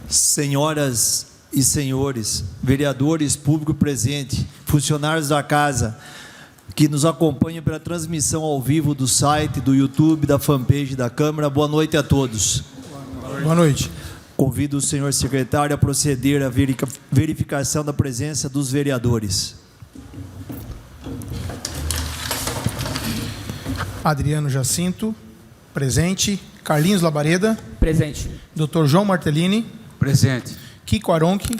Senhoras e senhores, vereadores, público presente, funcionários da casa, que nos acompanham pela transmissão ao vivo do site, do YouTube, da fanpage da Câmara, boa noite a todos. Boa noite. Convido o senhor secretário a proceder à verificação da presença dos vereadores. Adriano Jacinto, presente. Carlinhos Labareda. Presente. Dr. João Martellini. Presente. Kiko Aronchi.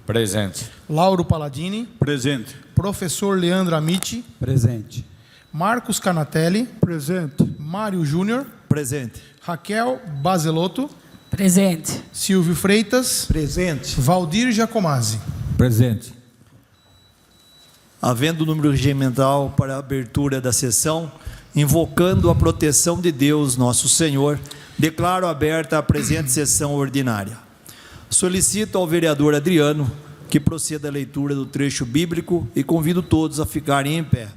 Presente. Lauro Palladini. Presente. Professor Leandro Amici. Presente. Marcos Canatelli. Presente. Mário Júnior. Presente. Raquel Bazelotto. Presente. Silvio Freitas. Presente. Valdir Giacomazzi. Presente. Havendo o número regimental para a abertura da sessão, invocando a proteção de Deus, nosso Senhor, declaro aberta a presente sessão ordinária. Solicito ao vereador Adriano que proceda à leitura do trecho bíblico e convido todos a ficarem em pé.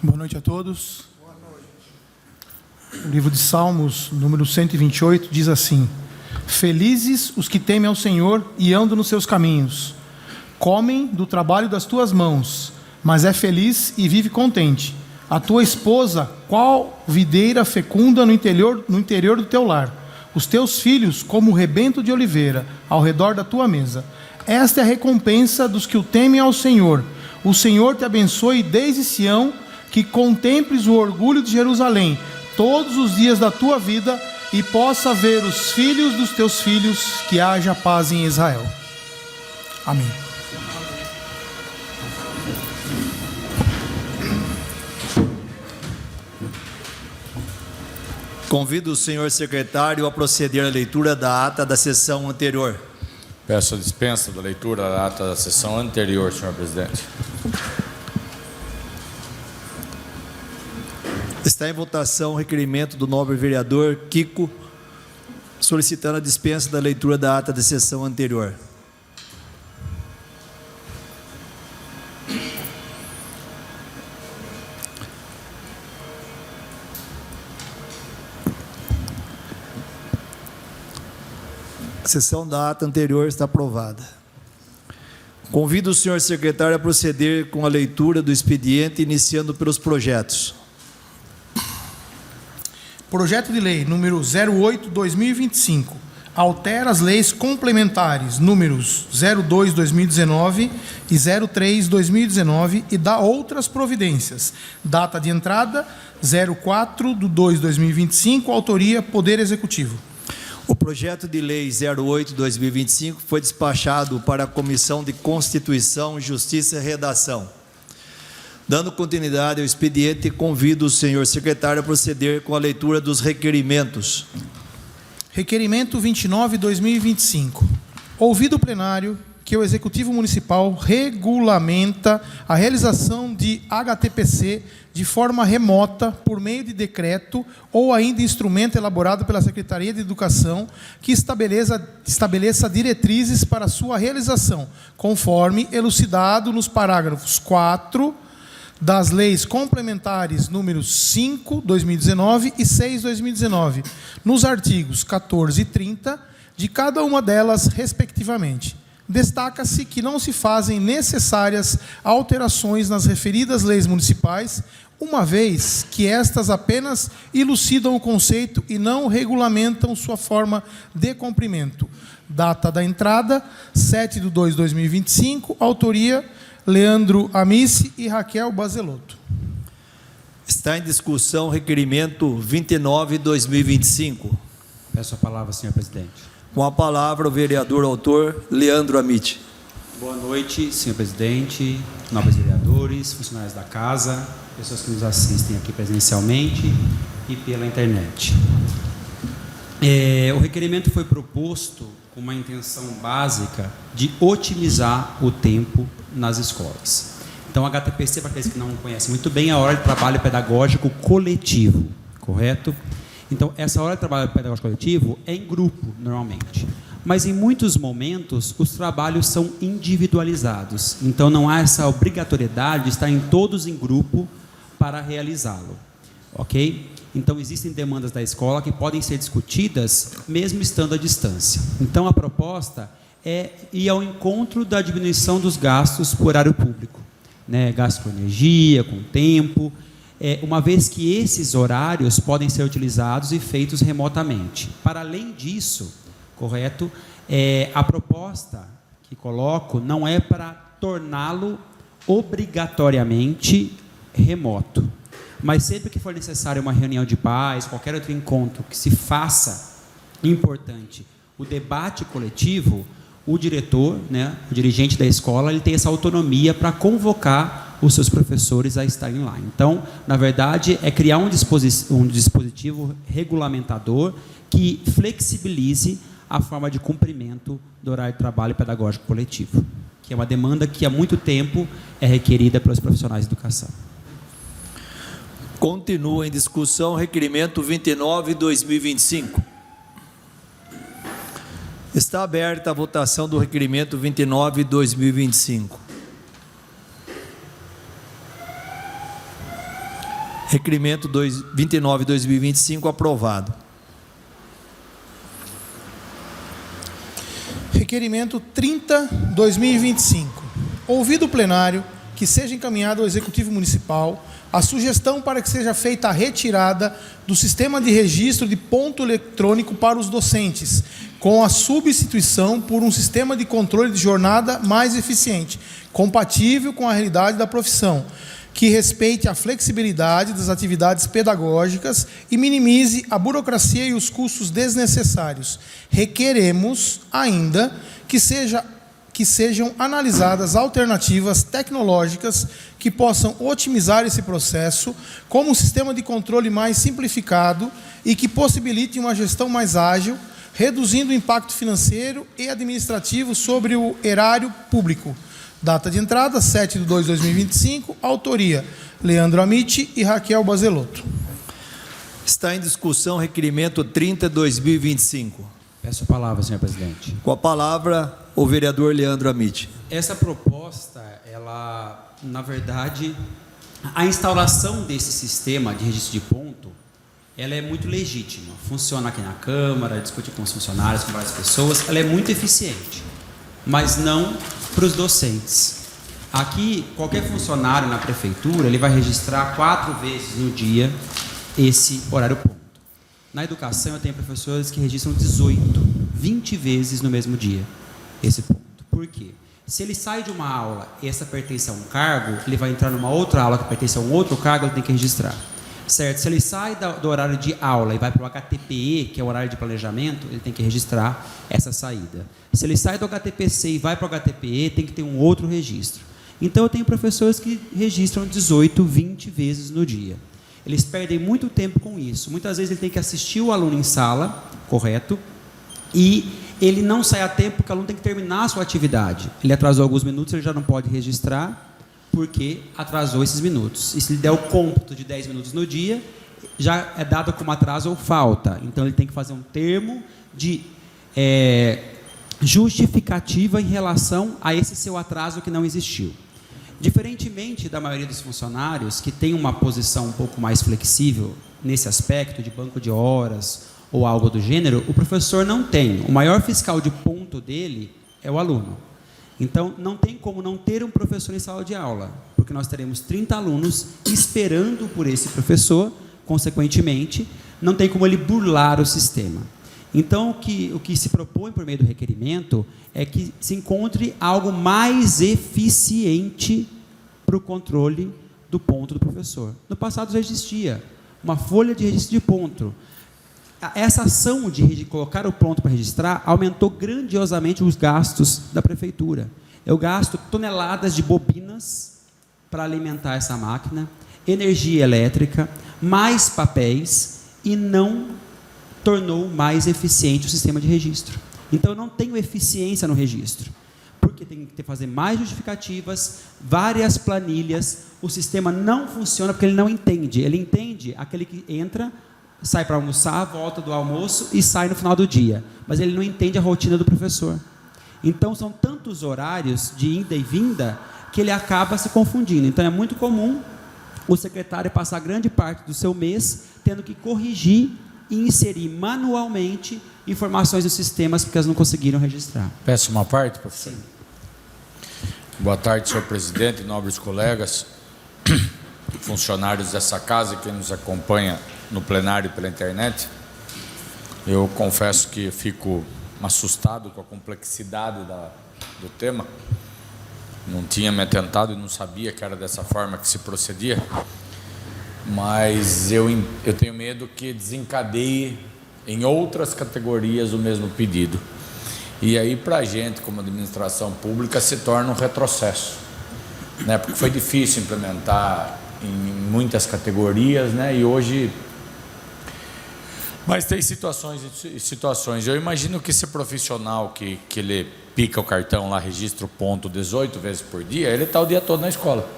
Boa noite a todos. O livro de Salmos, número 128, diz assim: Felizes os que temem ao Senhor e andam nos seus caminhos. Comem do trabalho das tuas mãos, mas é feliz e vive contente. A tua esposa, qual videira fecunda no interior do teu lar. Os teus filhos, como o rebento de oliveira, ao redor da tua mesa. Esta é a recompensa dos que o temem ao Senhor. O Senhor te abençoe desde Sião, que contemples o orgulho de Jerusalém todos os dias da tua vida e possa ver os filhos dos teus filhos, que haja paz em Israel. Amém. Convido o senhor secretário a proceder à leitura da ata da sessão anterior. Peço a dispensa da leitura da ata da sessão anterior, senhor presidente. Está em votação o requerimento do nobre vereador Kiko, solicitando a dispensa da leitura da ata da sessão anterior. A sessão da ata anterior está aprovada. Convido o senhor secretário a proceder com a leitura do expediente, iniciando pelos projetos. Projeto de lei número 08/2025 altera as leis complementares números 02/2019 e 03/2019 e dá outras providências. Data de entrada 04/2/2025, autoria Poder Executivo. O projeto de lei 08/2025 foi despachado para a Comissão de Constituição, Justiça e Redação. Dando continuidade ao expediente, convido o senhor secretário a proceder com a leitura dos requerimentos. Requerimento 29/2025. Ouvido o plenário que o Executivo Municipal regulamenta a realização de HTPC de forma remota por meio de decreto ou ainda instrumento elaborado pela Secretaria de Educação que estabeleça diretrizes para sua realização, conforme elucidado nos parágrafos 4 das leis complementares números 5/2019 e 6/2019, nos artigos 14 e 30 de cada uma delas, respectivamente. Destaca-se que não se fazem necessárias alterações nas referidas leis municipais, uma vez que estas apenas elucidam o conceito e não regulamentam sua forma de cumprimento. Data da entrada, 7/2/2025, autoria Leandro Amici e Raquel Bazelotto. Está em discussão o requerimento 29/2025. Peço a palavra, senhor presidente. Com a palavra o vereador autor Leandro Amici. Boa noite, senhor presidente, nobres vereadores, funcionários da casa, pessoas que nos assistem aqui presencialmente e pela internet. O requerimento foi proposto com uma intenção básica de otimizar o tempo nas escolas. Então, HTPC, para aqueles que não conhecem muito bem, é a hora de trabalho pedagógico coletivo, correto? Então, essa hora de trabalho pedagógico coletivo é em grupo, normalmente. Mas em muitos momentos os trabalhos são individualizados, então não há essa obrigatoriedade de estar em todos em grupo para realizá-lo, ok? Então existem demandas da escola que podem ser discutidas mesmo estando à distância. Então a proposta é ir ao encontro da diminuição dos gastos por horário público, né? Gasto com energia, com tempo, uma vez que esses horários podem ser utilizados e feitos remotamente. Para além disso, correto? A proposta que coloco não é para torná-lo obrigatoriamente remoto, mas sempre que for necessário uma reunião de pais, qualquer outro encontro que se faça importante, o debate coletivo, o diretor, né, o dirigente da escola, ele tem essa autonomia para convocar os seus professores a estarem lá. Então, na verdade, é criar um dispositivo regulamentador que flexibilize a forma de cumprimento do horário de trabalho pedagógico coletivo, que é uma demanda que há muito tempo é requerida pelos profissionais de educação. Continua em discussão requerimento 29/2025. Está aberta a votação do requerimento 29/2025. Requerimento 29/2025 aprovado. Requerimento 30/2025. Ouvido o plenário, que seja encaminhado ao Executivo Municipal a sugestão para que seja feita a retirada do sistema de registro de ponto eletrônico para os docentes, com a substituição por um sistema de controle de jornada mais eficiente, compatível com a realidade da profissão, que respeite a flexibilidade das atividades pedagógicas e minimize a burocracia e os custos desnecessários. Requeremos ainda que sejam analisadas alternativas tecnológicas que possam otimizar esse processo, como um sistema de controle mais simplificado e que possibilite uma gestão mais ágil, reduzindo o impacto financeiro e administrativo sobre o erário público. Data de entrada, 7/2/2025, autoria Leandro Amitti e Raquel Bazelotto. Está em discussão requerimento 30/2025. Peço a palavra, senhor presidente. Com a palavra, o vereador Leandro Amitti. Essa proposta, ela, na verdade, a instauração desse sistema de registro de ponto, ela é muito legítima. Funciona aqui na Câmara, discute com os funcionários, com várias pessoas, ela é muito eficiente, mas não para os docentes. Aqui, qualquer funcionário na prefeitura, ele vai registrar 4 vezes no dia esse horário ponto. Na educação, eu tenho professores que registram 20 vezes no mesmo dia esse ponto. Por quê? Se ele sai de uma aula e essa pertence a um cargo, ele vai entrar numa outra aula que pertence a um outro cargo, ele tem que registrar. Certo? Se ele sai do horário de aula e vai para o HTPE, que é o horário de planejamento, ele tem que registrar essa saída. Se ele sai do HTPC e vai para o HTPE, tem que ter um outro registro. Então, eu tenho professores que registram 18, 20 vezes no dia. Eles perdem muito tempo com isso. Muitas vezes ele tem que assistir o aluno em sala, correto? E ele não sai a tempo porque o aluno tem que terminar a sua atividade. Ele atrasou alguns minutos, ele já não pode registrar porque atrasou esses minutos. E se ele der o cômputo de 10 minutos no dia, já é dado como atraso ou falta. Então, ele tem que fazer um termo de justificativa em relação a esse seu atraso que não existiu. Diferentemente da maioria dos funcionários, que tem uma posição um pouco mais flexível nesse aspecto de banco de horas ou algo do gênero, o professor não tem. O maior fiscal de ponto dele é o aluno. Então, não tem como não ter um professor em sala de aula, porque nós teremos 30 alunos esperando por esse professor, consequentemente, não tem como ele burlar o sistema. Então, o que se propõe por meio do requerimento é que se encontre algo mais eficiente para o controle do ponto do professor. No passado já existia uma folha de registro de ponto. Essa ação de colocar o ponto para registrar aumentou grandiosamente os gastos da prefeitura. Eu gasto toneladas de bobinas para alimentar essa máquina, energia elétrica, mais papéis e não tornou mais eficiente o sistema de registro. Então, eu não tenho eficiência no registro, porque tem que fazer mais justificativas, várias planilhas, o sistema não funciona porque ele não entende. Ele entende aquele que entra, sai para almoçar, volta do almoço e sai no final do dia. Mas ele não entende a rotina do professor. Então, são tantos horários de ida e vinda que ele acaba se confundindo. Então, é muito comum o secretário passar grande parte do seu mês tendo que corrigir e inserir manualmente informações dos sistemas porque elas não conseguiram registrar. Peço uma parte, professor. Sim. Boa tarde, senhor presidente, nobres colegas, funcionários dessa casa que nos acompanha no plenário pela internet. Eu confesso que fico assustado com a complexidade do tema. Não tinha me atentado e não sabia que era dessa forma que se procedia. Mas eu tenho medo que desencadeie em outras categorias o mesmo pedido. E aí, para a gente, como administração pública, se torna um retrocesso, né? Porque foi difícil implementar em muitas categorias, né? E hoje... Mas tem situações e situações. Eu imagino que esse profissional que ele pica o cartão lá, registra o ponto 18 vezes por dia, ele está o dia todo na escola.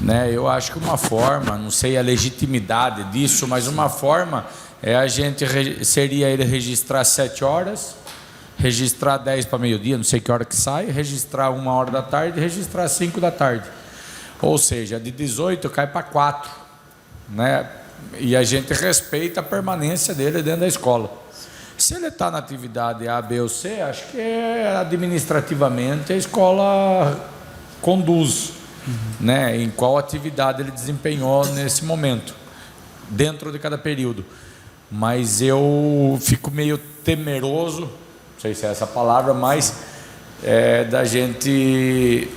Né? Eu acho que uma forma, não sei a legitimidade disso, mas uma forma seria ele registrar 7 horas, registrar 10 para meio-dia, não sei que hora que sai, registrar 1 hora da tarde, registrar 5 da tarde. Ou seja, de 18 cai para 4, né? E a gente respeita a permanência dele dentro da escola. Se ele está na atividade A, B ou C, acho que administrativamente a escola conduz, né, em qual atividade ele desempenhou nesse momento, dentro de cada período. Mas eu fico meio temeroso, não sei se é essa palavra, mas da gente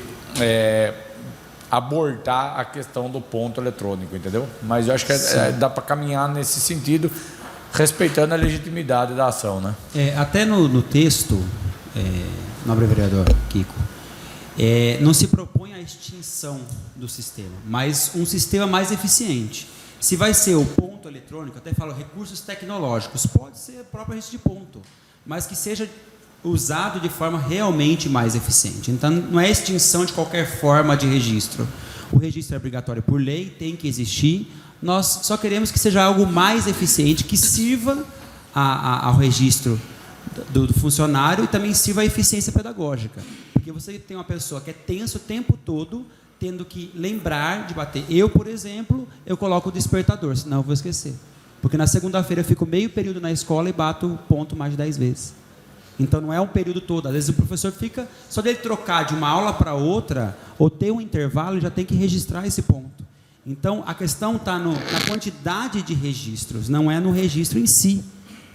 abordar a questão do ponto eletrônico, entendeu? Mas eu acho que dá para caminhar nesse sentido, respeitando a legitimidade da ação, né? Até no texto, nobre vereador Kiko, não se propõe a extinção do sistema, mas um sistema mais eficiente. Se vai ser o ponto eletrônico, até falo recursos tecnológicos, pode ser o próprio registro de ponto, mas que seja usado de forma realmente mais eficiente. Então, não é extinção de qualquer forma de registro. O registro é obrigatório por lei, tem que existir. Nós só queremos que seja algo mais eficiente, que sirva ao registro do funcionário e também sirva à eficiência pedagógica. Porque você tem uma pessoa que é tensa o tempo todo, tendo que lembrar de bater. Eu, por exemplo, eu coloco o despertador, senão eu vou esquecer. Porque na segunda-feira eu fico meio período na escola e bato o ponto mais de 10 vezes. Então, não é um período todo. Às vezes o professor fica... Só dele trocar de uma aula para outra, ou ter um intervalo, ele já tem que registrar esse ponto. Então, a questão está na quantidade de registros, não é no registro em si.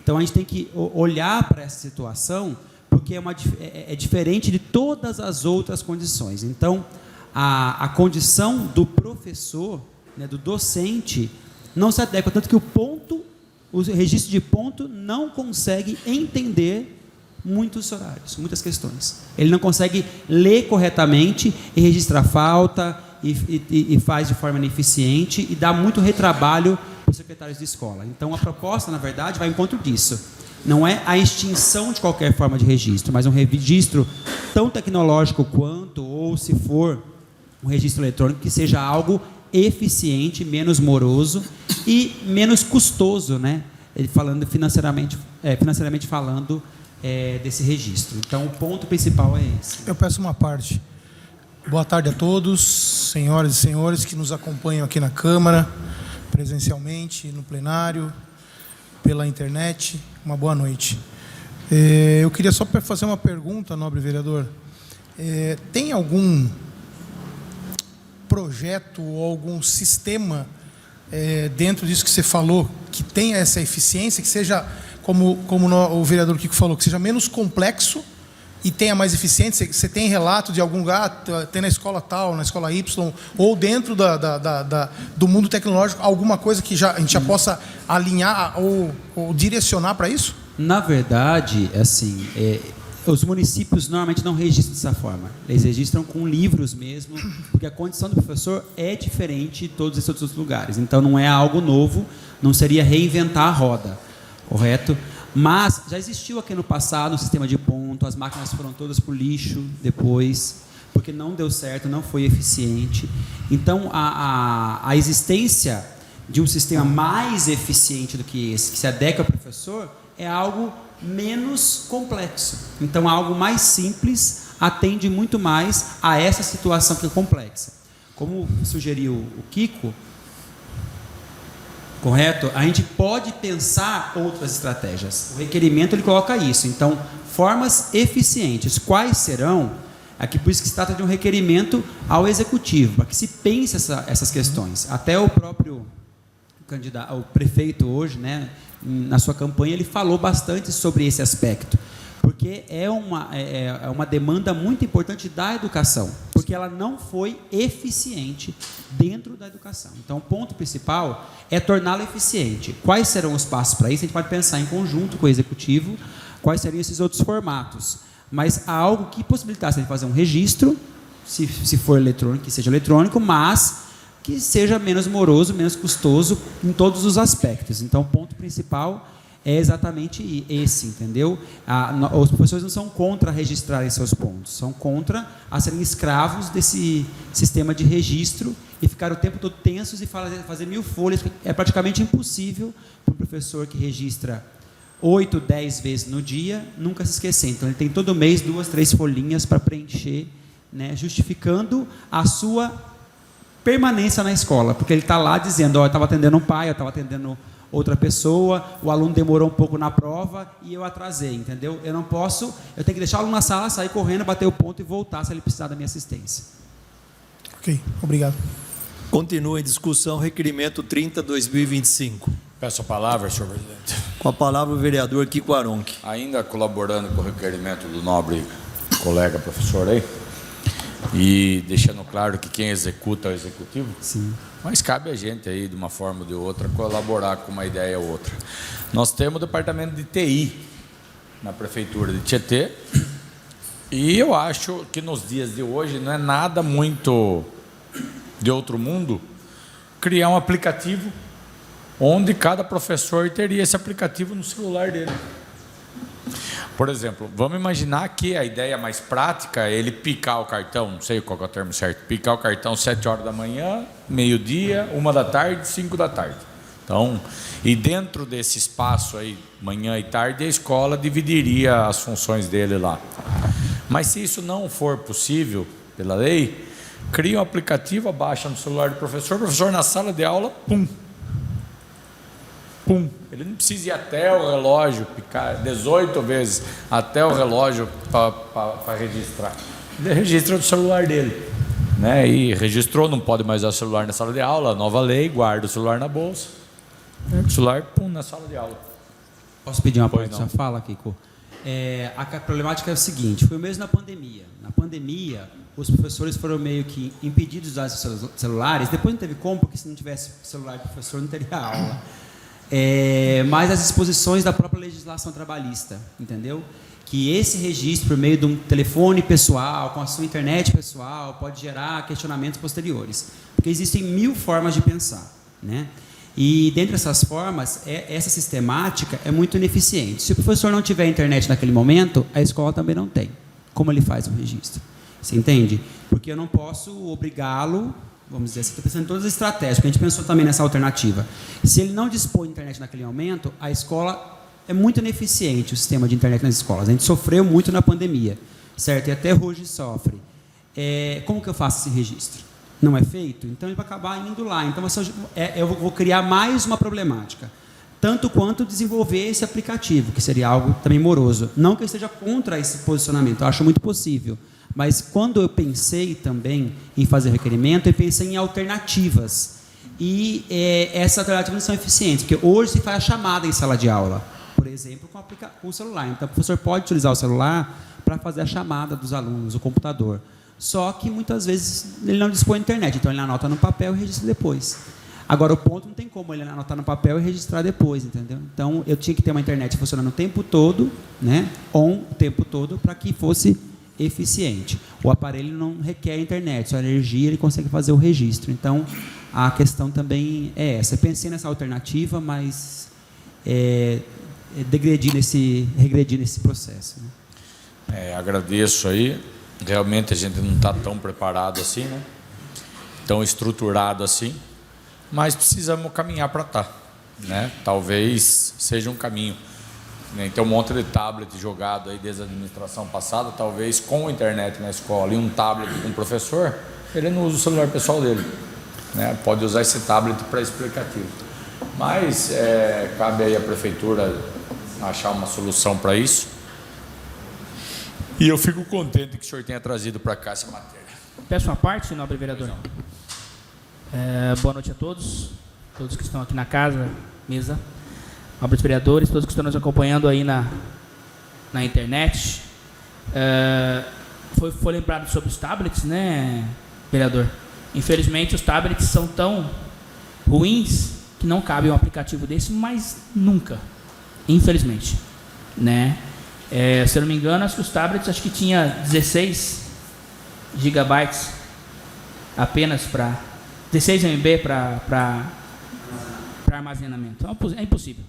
Então, a gente tem que olhar para essa situação, porque é diferente de todas as outras condições. Então, a condição do professor, né, do docente, não se adequa. Tanto que o registro de ponto não consegue entender muitos horários, muitas questões. Ele não consegue ler corretamente e registrar falta e faz de forma ineficiente e dá muito retrabalho para os secretários de escola. Então, a proposta, na verdade, vai ao encontro disso. Não é a extinção de qualquer forma de registro, mas um registro tão tecnológico quanto, ou se for um registro eletrônico, que seja algo eficiente, menos moroso e menos custoso, né? Falando financeiramente falando, desse registro. Então, o ponto principal é esse. Eu peço uma parte. Boa tarde a todos, senhoras e senhores que nos acompanham aqui na Câmara, presencialmente, no plenário, pela internet. Uma boa noite. Eu queria só fazer uma pergunta, nobre vereador. Tem algum projeto ou algum sistema dentro disso que você falou que tenha essa eficiência, que seja... Como o vereador Kiko falou, que seja menos complexo e tenha mais eficiência? Você tem relato de algum lugar, tem na escola tal, na escola Y, ou dentro do mundo tecnológico, alguma coisa que a gente já possa alinhar ou direcionar para isso? Na verdade, assim, os municípios normalmente não registram dessa forma. Eles registram com livros mesmo, porque a condição do professor é diferente de todos esses outros lugares. Então, não é algo novo, não seria reinventar a roda. Correto? Mas já existiu aqui no passado um sistema de ponto, as máquinas foram todas para o lixo depois, porque não deu certo, não foi eficiente. Então, a existência de um sistema mais eficiente do que esse, que se adequa ao professor, é algo menos complexo. Então, algo mais simples atende muito mais a essa situação que é complexa. Como sugeriu o Kiko, correto? A gente pode pensar outras estratégias. O requerimento ele coloca isso. Então, formas eficientes. Quais serão? Aqui por isso que se trata de um requerimento ao executivo, para que se pense essas questões. Até o próprio candidato, o prefeito hoje, né, na sua campanha, ele falou bastante sobre esse aspecto, porque é uma demanda muito importante da educação, porque ela não foi eficiente dentro da educação. Então, o ponto principal é torná-la eficiente. Quais serão os passos para isso? A gente pode pensar em conjunto com o executivo, quais seriam esses outros formatos. Mas há algo que possibilitasse de fazer um registro, se for eletrônico, que seja eletrônico, mas que seja menos moroso, menos custoso em todos os aspectos. Então, o ponto principal é exatamente esse, entendeu? Os professores não são contra registrarem seus pontos, são contra a serem escravos desse sistema de registro e ficar o tempo todo tensos e fazer 1000 folhas. É praticamente impossível para o professor que registra 8, 10 vezes no dia, nunca se esquecer. Então, ele tem todo mês 2, 3 folhinhas para preencher, né, justificando a sua permanência na escola, porque ele está lá dizendo, eu estava atendendo um pai, eu estava atendendo outra pessoa, o aluno demorou um pouco na prova e eu atrasei, entendeu? Eu tenho que deixar o aluno na sala, sair correndo, bater o ponto e voltar se ele precisar da minha assistência. Ok, obrigado. Continua em discussão requerimento 30/2025. Peço a palavra, senhor presidente. Com a palavra o vereador Kiko Aronchi. Ainda colaborando com o requerimento do nobre colega professor aí, e deixando claro que quem executa é o executivo. Sim. Mas cabe a gente aí, de uma forma ou de outra, colaborar com uma ideia ou outra. Nós temos o departamento de TI na prefeitura de Tietê, e eu acho que nos dias de hoje não é nada muito de outro mundo criar um aplicativo onde cada professor teria esse aplicativo no celular dele. Por exemplo, vamos imaginar que a ideia mais prática é ele picar o cartão, não sei qual é o termo certo, picar o cartão 7 horas da manhã, meio-dia, 1 da tarde, 5 da tarde. Então, e dentro desse espaço aí, manhã e tarde, a escola dividiria as funções dele lá. Mas se isso não for possível, pela lei, cria um aplicativo, abaixa no celular do professor, o professor na sala de aula, pum. Ele não precisa ir até o relógio, picar 18 vezes até o relógio para registrar. Ele registra no celular dele, né? E registrou, não pode mais usar o celular na sala de aula, nova lei, guarda o celular na bolsa, pega o celular, pum, na sala de aula. Posso pedir uma parte da sua fala, Kiko? A problemática é o seguinte, foi o mesmo na pandemia. Na pandemia, os professores foram meio que impedidos de usar seus celulares, depois não teve como, porque se não tivesse celular do professor não teria aula. Mas as disposições da própria legislação trabalhista, entendeu? Que esse registro, por meio de um telefone pessoal, com a sua internet pessoal, pode gerar questionamentos posteriores. Porque existem 1000 formas de pensar, né? E, dentre essas formas, essa sistemática é muito ineficiente. Se o professor não tiver internet naquele momento, a escola também não tem. Como ele faz o registro? Você entende? Porque eu não posso obrigá-lo, vamos dizer assim, estou pensando em todas as estratégias, porque a gente pensou também nessa alternativa. Se ele não dispõe de internet naquele momento, a escola é muito ineficiente, o sistema de internet nas escolas. A gente sofreu muito na pandemia, certo? E até hoje sofre. Como que eu faço esse registro? Não é feito? Então ele vai acabar indo lá. Então eu vou criar mais uma problemática. Tanto quanto desenvolver esse aplicativo, que seria algo também moroso. Não que eu esteja contra esse posicionamento, eu acho muito possível. Mas quando eu pensei também em fazer requerimento, eu pensei em alternativas. E essas alternativas não são eficientes, porque hoje se faz a chamada em sala de aula, por exemplo, com o celular. Então o professor pode utilizar o celular para fazer a chamada dos alunos, o computador. Só que muitas vezes ele não dispõe de internet, então ele anota no papel e registra depois. Agora, o ponto não tem como ele anotar no papel e registrar depois, entendeu? Então, eu tinha que ter uma internet funcionando o tempo todo, né? On o tempo todo, para que fosse eficiente. O aparelho não requer internet, só energia, ele consegue fazer o registro. Então, a questão também é essa. Eu pensei nessa alternativa, mas regredir nesse processo, né? Agradeço aí. Realmente a gente não está tão preparado assim, né? Tão estruturado assim. mas precisamos caminhar para tá, né? Talvez seja um caminho. Né? Tem um monte de tablet jogado aí desde a administração passada, talvez com a internet na escola e um tablet com o professor, ele não usa o celular pessoal dele, né? Pode usar esse tablet para explicativo. Mas cabe aí à prefeitura achar uma solução para isso. E eu fico contente que o senhor tenha trazido para cá essa matéria. Peço uma parte, nobre vereador. Boa noite a todos que estão aqui na casa, mesa, nobres vereadores, todos que estão nos acompanhando aí na internet. Foi lembrado sobre os tablets, né, vereador? Infelizmente, os tablets são tão ruins que não cabe um aplicativo desse, mas nunca, infelizmente, né? Se eu não me engano, acho que os tablets acho que tinha 16 gigabytes apenas para 16 MB para armazenamento. Então, é impossível,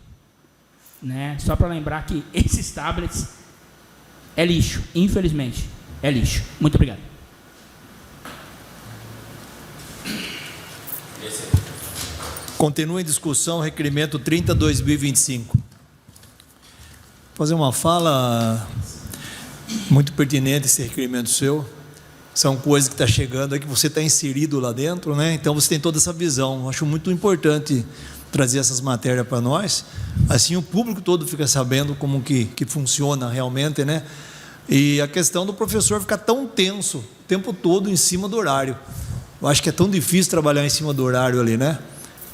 né? Só para lembrar que esses tablets é lixo, infelizmente, é lixo. Muito obrigado. Continua em discussão, requerimento 30/2025. Fazer uma fala muito pertinente esse requerimento seu. São coisas que estão chegando aí, que você está inserido lá dentro, né? Então você tem toda essa visão. Acho muito importante trazer essas matérias para nós. Assim o público todo fica sabendo como que funciona realmente, né? E a questão do professor ficar tão tenso o tempo todo em cima do horário. Eu acho que é tão difícil trabalhar em cima do horário ali, né?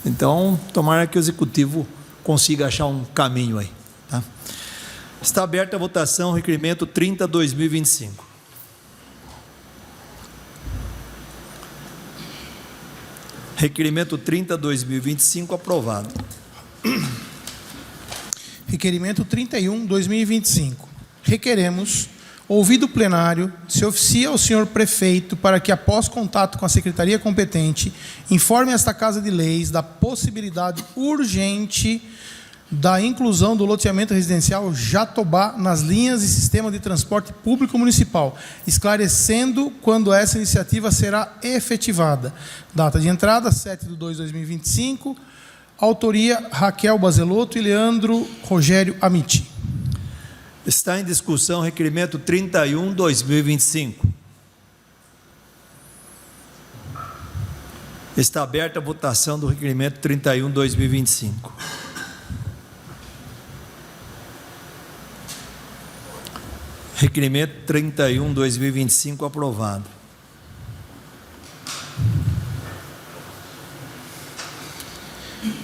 Então, tomara que o executivo consiga achar um caminho aí. Tá? Está aberta a votação, requerimento 30/2025. Requerimento 30/2025 aprovado. Requerimento 31/2025. Requeremos, ouvido o plenário, se oficia ao senhor prefeito para que, após contato com a secretaria competente, informe esta Casa de Leis da possibilidade urgente da inclusão do loteamento residencial Jatobá nas linhas e sistema de transporte público municipal, esclarecendo quando essa iniciativa será efetivada. Data de entrada, 7/2/2025. Autoria, Raquel Bazelotto e Leandro Rogério Amiti. Está em discussão requerimento 31/2025. Está aberta a votação do requerimento 31/2025. Requerimento 31/2025 aprovado.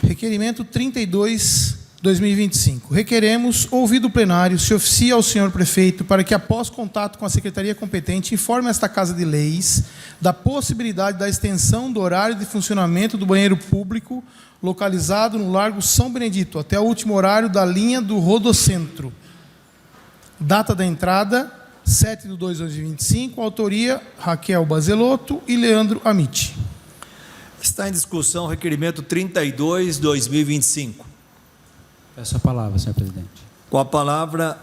Requerimento 32/2025. Requeremos, ouvido o plenário, se oficia ao senhor prefeito para que, após contato com a secretaria competente, informe esta Casa de Leis da possibilidade da extensão do horário de funcionamento do banheiro público localizado no Largo São Benedito até o último horário da linha do Rodocentro. Data da entrada, 7/2/2025. Autoria, Raquel Bazelotto e Leandro Amiti. Está em discussão requerimento 32/2025. Peço a palavra, senhor presidente. Com a palavra,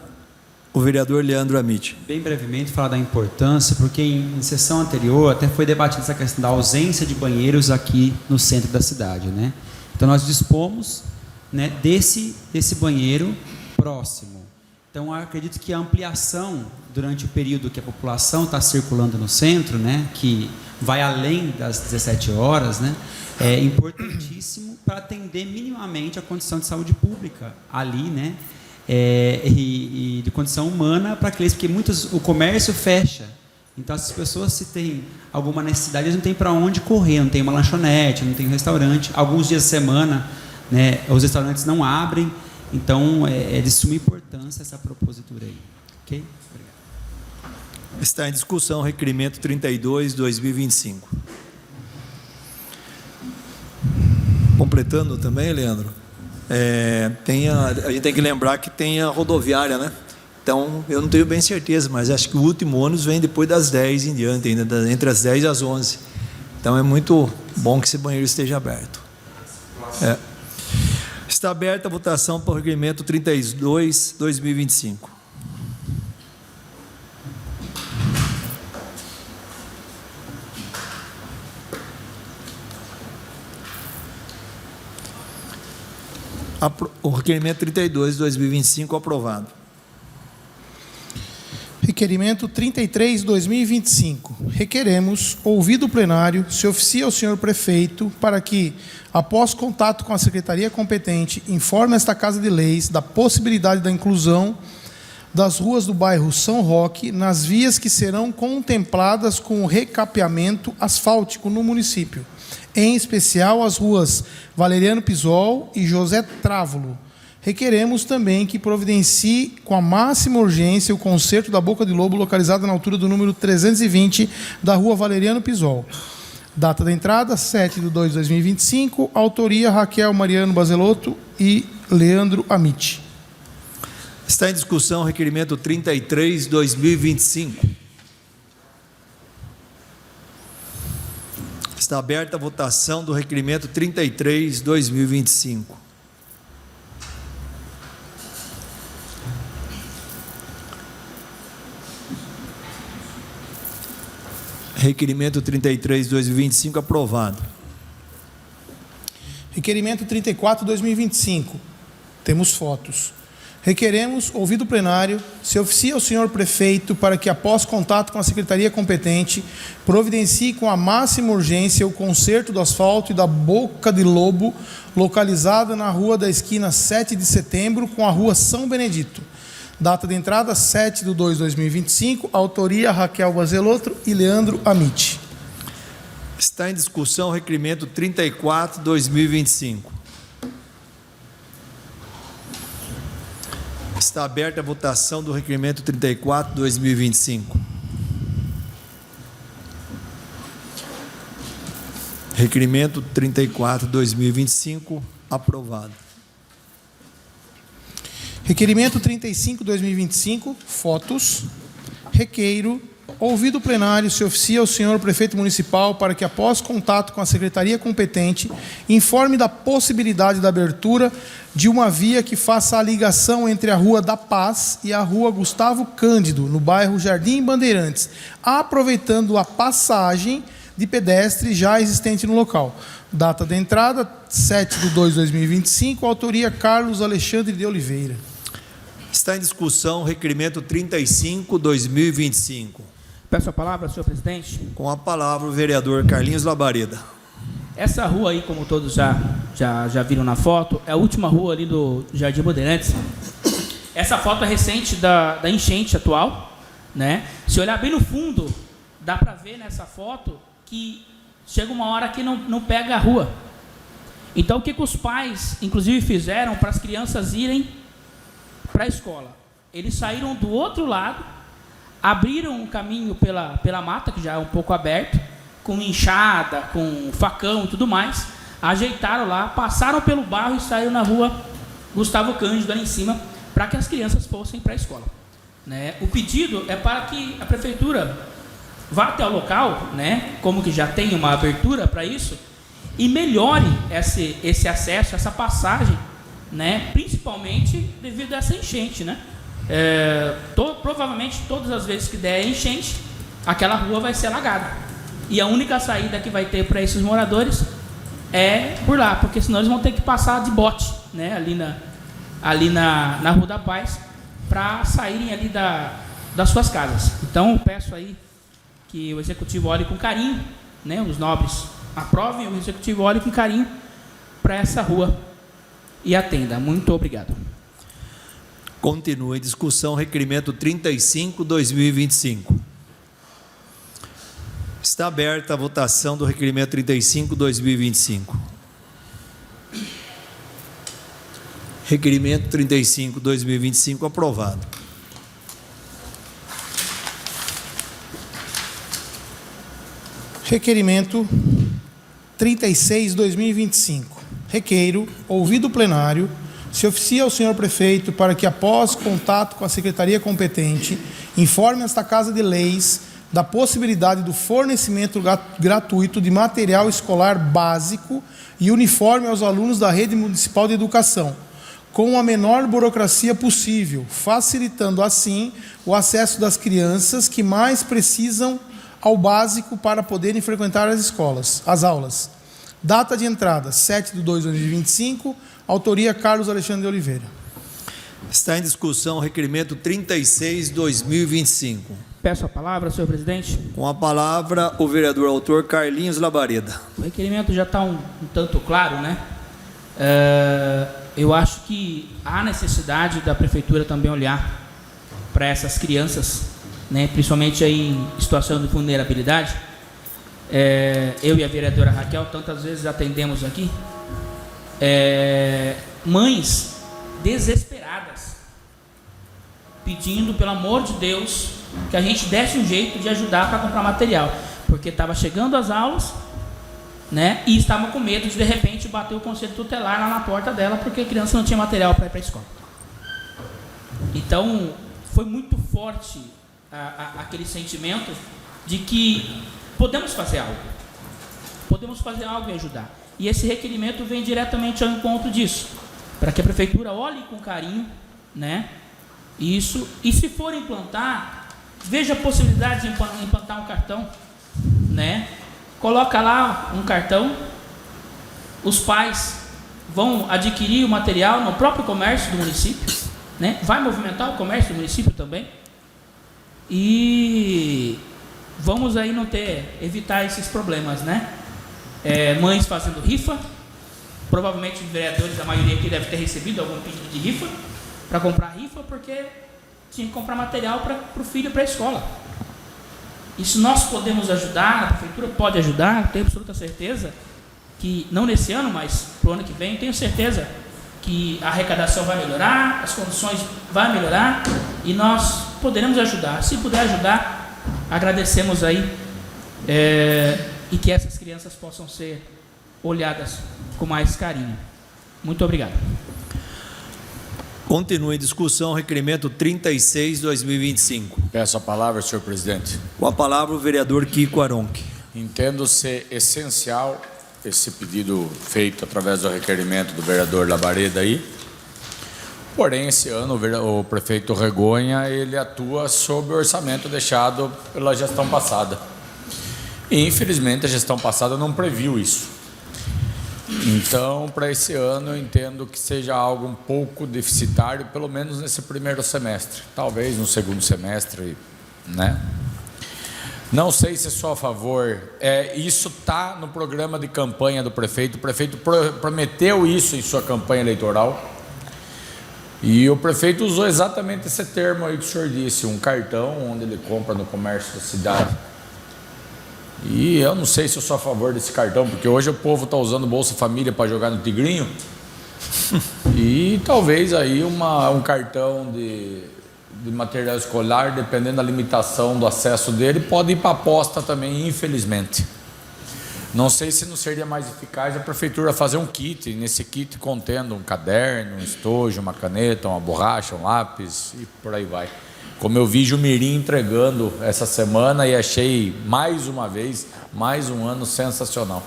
o vereador Leandro Amiti. Bem brevemente, falar da importância, porque em sessão anterior até foi debatida essa questão da ausência de banheiros aqui no centro da cidade, né? Então, nós dispomos, né, desse banheiro próximo. Então, eu acredito que a ampliação, durante o período que a população está circulando no centro, né, que vai além das 17 horas, né, é importantíssimo para atender minimamente a condição de saúde pública ali, né, e de condição humana para aqueles, porque o comércio fecha. Então, as pessoas, se tem alguma necessidade, eles não têm para onde correr, não tem uma lanchonete, não tem um restaurante. Alguns dias da semana, né, os restaurantes não abrem. Então, é de suma importância essa propositura aí. Ok? Obrigado. Está em discussão requerimento 32/2025. Completando também, Leandro, a gente tem que lembrar que tem a rodoviária, né? Então, eu não tenho bem certeza, mas acho que o último ônibus vem depois das 10 em diante, ainda entre as 10 e as 11. Então, é muito bom que esse banheiro esteja aberto. Está aberta a votação para o requerimento 32/2025. O requerimento 32 de 2025 aprovado. Requerimento 33/2025. Requeremos, ouvido o plenário, se oficie ao senhor prefeito para que, após contato com a secretaria competente, informe esta Casa de Leis da possibilidade da inclusão das ruas do bairro São Roque nas vias que serão contempladas com o recapeamento asfáltico no município, em especial as ruas Valeriano Pisol e José Trávulo. Requeremos também que providencie com a máxima urgência o conserto da boca de lobo localizada na altura do número 320 da rua Valeriano Pisol. Data da entrada, 7/2/2025. Autoria, Raquel Mariano Bazelotto e Leandro Amit. Está em discussão o requerimento 33/2025. Está aberta a votação do requerimento 33/2025. Requerimento 33/2025 aprovado. Requerimento 34/2025. Temos fotos. Requeremos, ouvido o plenário, se oficie ao senhor prefeito para que, após contato com a secretaria competente, providencie com a máxima urgência o conserto do asfalto e da boca de lobo localizada na rua da esquina 7 de setembro com a rua São Benedito. Data de entrada, 7/2/2025. Autoria, Raquel Bazelotto e Leandro Amit. Está em discussão o requerimento 34/2025. Está aberta a votação do requerimento 34/2025. Requerimento 34/2025 aprovado. Requerimento 35/2025, fotos. Requeiro, ouvido o plenário, se oficia ao senhor prefeito municipal para que, após contato com a secretaria competente, informe da possibilidade da abertura de uma via que faça a ligação entre a Rua da Paz e a Rua Gustavo Cândido, no bairro Jardim Bandeirantes, aproveitando a passagem de pedestre já existente no local. Data de entrada, 7/2/2025. Autoria, Carlos Alexandre de Oliveira. Está em discussão o requerimento 35/2025. Peço a palavra, senhor presidente. Com a palavra o vereador Carlinhos Labareda. Essa rua aí, como todos já viram na foto, é a última rua ali do Jardim Bandeirantes. Essa foto é recente da enchente atual, né? Se olhar bem no fundo, dá para ver nessa foto que chega uma hora que não pega a rua. Então, o que os pais, inclusive, fizeram para as crianças irem para a escola? Eles saíram do outro lado, abriram um caminho pela mata, que já é um pouco aberto, com enxada, com facão e tudo mais, ajeitaram lá, passaram pelo barro e saíram na rua Gustavo Cândido ali em cima, para que as crianças fossem para a escola, né? O pedido é para que a prefeitura vá até o local, né, como que já tem uma abertura para isso, e melhore esse acesso, essa passagem, né, principalmente devido a essa enchente, né? Provavelmente todas as vezes que der enchente, aquela rua vai ser alagada, e a única saída que vai ter para esses moradores é por lá, porque senão eles vão ter que passar de bote, né, ali na Rua da Paz, para saírem ali das suas casas. Então eu peço aí que o executivo olhe com carinho, né, os nobres aprovem, o executivo olhe com carinho para essa rua e atenda. Muito obrigado. Continua em discussão o requerimento 35/2025. Está aberta a votação do requerimento 35/2025. Requerimento 35/2025 aprovado. Requerimento 36/2025. Requeiro, ouvido o plenário, se oficia ao senhor prefeito para que, após contato com a secretaria competente, informe esta Casa de Leis da possibilidade do fornecimento gratuito de material escolar básico e uniforme aos alunos da rede municipal de educação, com a menor burocracia possível, facilitando assim o acesso das crianças que mais precisam ao básico para poderem frequentar as aulas. Data de entrada, 7/2/2025. Autoria, Carlos Alexandre de Oliveira. Está em discussão o requerimento 36/2025. Peço a palavra, senhor presidente. Com a palavra, o vereador autor Carlinhos Labareda. O requerimento já está um tanto claro, né? Eu acho que há necessidade da prefeitura também olhar para essas crianças, né? Principalmente aí em situação de vulnerabilidade. Eu e a vereadora Raquel tantas vezes atendemos aqui mães desesperadas, pedindo, pelo amor de Deus, que a gente desse um jeito de ajudar para comprar material, porque estava chegando as aulas, né, e estavam com medo de repente bater o conselho tutelar lá na porta dela, porque a criança não tinha material para ir para a escola. Então, foi muito forte aquele sentimento de que podemos fazer algo e ajudar. E esse requerimento vem diretamente ao encontro disso, para que a prefeitura olhe com carinho, né, isso, e se for implantar, veja a possibilidade de implantar um cartão, né, coloca lá um cartão, os pais vão adquirir o material no próprio comércio do município, né, vai movimentar o comércio do município também, e vamos aí evitar esses problemas, né? Mães fazendo rifa, provavelmente os vereadores, a maioria aqui deve ter recebido algum pedido de rifa, para comprar rifa, porque tinha que comprar material para o filho para a escola. E se nós podemos ajudar, a prefeitura pode ajudar, tenho absoluta certeza que, não nesse ano, mas para o ano que vem, tenho certeza que a arrecadação vai melhorar, as condições vão melhorar, e nós poderemos ajudar. Se puder ajudar, agradecemos aí, e que essas crianças possam ser olhadas com mais carinho. Muito obrigado. Continua em discussão o requerimento 36/2025. Peço a palavra, senhor presidente. Com a palavra, o vereador Kiko Aronchi. Entendo ser essencial esse pedido feito através do requerimento do vereador Labareda aí. Porém, esse ano o prefeito Regonha, ele atua sob o orçamento deixado pela gestão passada. E, infelizmente, a gestão passada não previu isso. Então, para esse ano, eu entendo que seja algo um pouco deficitário, pelo menos nesse primeiro semestre. Talvez no segundo semestre, né? Não sei se sou a favor. Isso está no programa de campanha do prefeito. O prefeito prometeu isso em sua campanha eleitoral. E o prefeito usou exatamente esse termo aí que o senhor disse, um cartão onde ele compra no comércio da cidade. E eu não sei se eu sou a favor desse cartão, porque hoje o povo está usando Bolsa Família para jogar no Tigrinho. E talvez aí um cartão de material escolar, dependendo da limitação do acesso dele, pode ir para aposta também, infelizmente. Não sei se não seria mais eficaz a prefeitura fazer um kit, nesse kit contendo um caderno, um estojo, uma caneta, uma borracha, um lápis e por aí vai. Como eu vi Jumirim entregando essa semana e achei mais uma vez, mais um ano sensacional.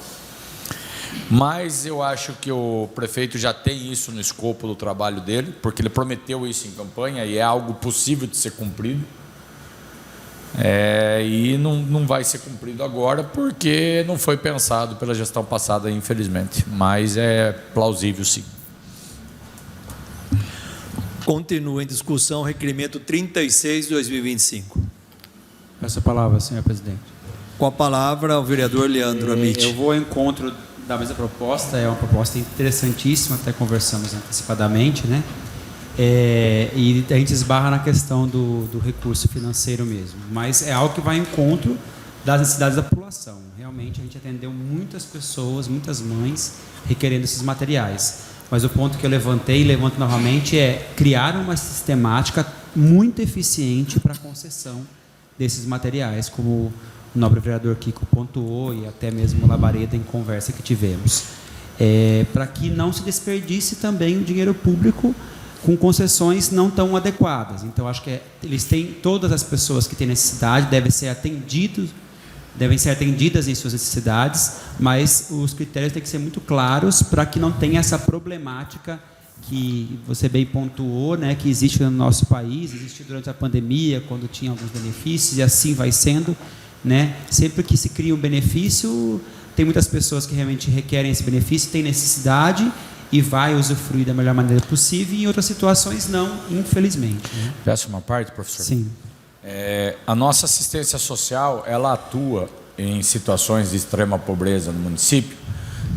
Mas eu acho que o prefeito já tem isso no escopo do trabalho dele, porque ele prometeu isso em campanha e é algo possível de ser cumprido. E não vai ser cumprido agora porque não foi pensado pela gestão passada, infelizmente. Mas é plausível, sim. Continua em discussão o requerimento 36/2025. Peço a palavra, senhor presidente. Com a palavra, o vereador Leandro Amit. Eu vou ao encontro da mesma proposta, é uma proposta interessantíssima, até conversamos antecipadamente, né? E a gente esbarra na questão do recurso financeiro mesmo, mas é algo que vai ao encontro das necessidades da população. Realmente a gente atendeu muitas pessoas, muitas mães requerendo esses materiais. Mas o ponto que eu levantei e levanto novamente é criar uma sistemática muito eficiente para a concessão desses materiais, como o nobre vereador Kiko pontuou e até mesmo o Labareda em conversa que tivemos. Para que não se desperdice também o dinheiro público com concessões não tão adequadas. Então, acho que eles têm, todas as pessoas que têm necessidade devem ser atendidas em suas necessidades, mas os critérios têm que ser muito claros para que não tenha essa problemática que você bem pontuou, né, que existe no nosso país, existe durante a pandemia, quando tinha alguns benefícios, e assim vai sendo, né? Sempre que se cria um benefício, tem muitas pessoas que realmente requerem esse benefício, têm necessidade e vai usufruir da melhor maneira possível, e em outras situações não, infelizmente. Né? Peço uma parte, professor? Sim. A nossa assistência social, ela atua em situações de extrema pobreza no município.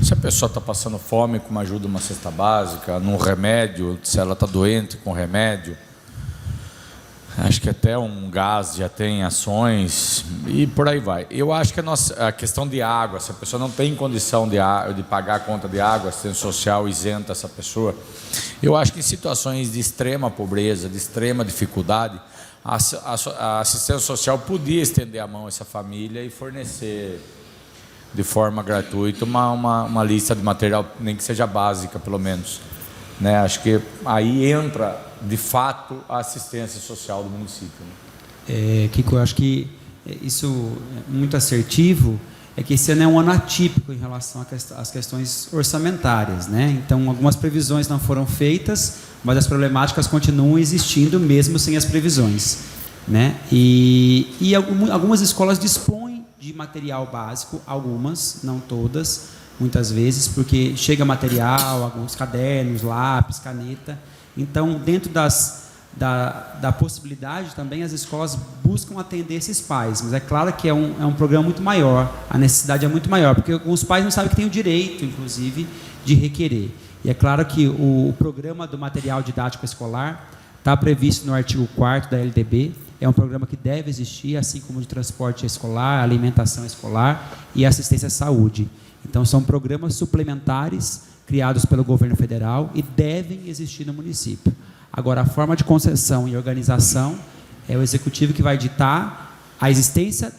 Se a pessoa está passando fome, com uma ajuda, uma cesta básica, num remédio, se ela está doente, com remédio. Acho que até um gás já tem ações e por aí vai. Eu acho que a questão de água, se a pessoa não tem condição de pagar a conta de água, a assistência social isenta essa pessoa. Eu acho que em situações de extrema pobreza, de extrema dificuldade, a assistência social podia estender a mão a essa família e fornecer de forma gratuita uma lista de material, nem que seja básica, pelo menos. Né? Acho que aí entra, de fato, a assistência social do município. Né? Kiko, eu acho que isso é muito assertivo, é que esse ano é um ano atípico em relação às questões orçamentárias. Né? Então, algumas previsões não foram feitas, mas as problemáticas continuam existindo mesmo sem as previsões. Né? E algumas escolas dispõem de material básico, algumas, não todas, muitas vezes, porque chega material, alguns cadernos, lápis, caneta. Então, dentro da possibilidade também, as escolas buscam atender esses pais, mas é claro que é um programa muito maior, a necessidade é muito maior, porque alguns pais não sabem que têm o direito, inclusive, de requerer. E é claro que o programa do material didático escolar está previsto no artigo 4º da LDB, é um programa que deve existir, assim como de transporte escolar, alimentação escolar e assistência à saúde. Então, são programas suplementares criados pelo governo federal e devem existir no município. Agora, a forma de concessão e organização é o executivo que vai ditar, a existência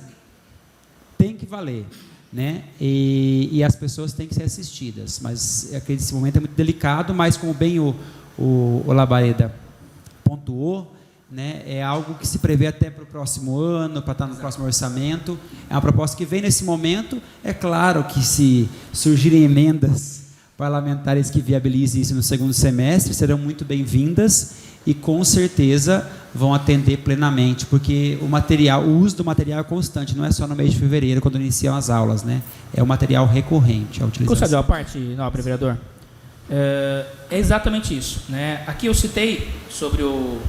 tem que valer, né? E as pessoas têm que ser assistidas. Mas esse momento é muito delicado, mas como bem o Labareda pontuou, né, é algo que se prevê até para o próximo ano, para estar no próximo orçamento. É uma proposta que vem nesse momento. É claro que se surgirem emendas parlamentares que viabilizem isso no segundo semestre, serão muito bem-vindas e com certeza vão atender plenamente, porque o uso do material é constante, não é só no mês de fevereiro, quando iniciam as aulas, né? É um material recorrente a utilização. Concedeu a parte, nobre vereador? É exatamente isso, né? Aqui eu citei sobre o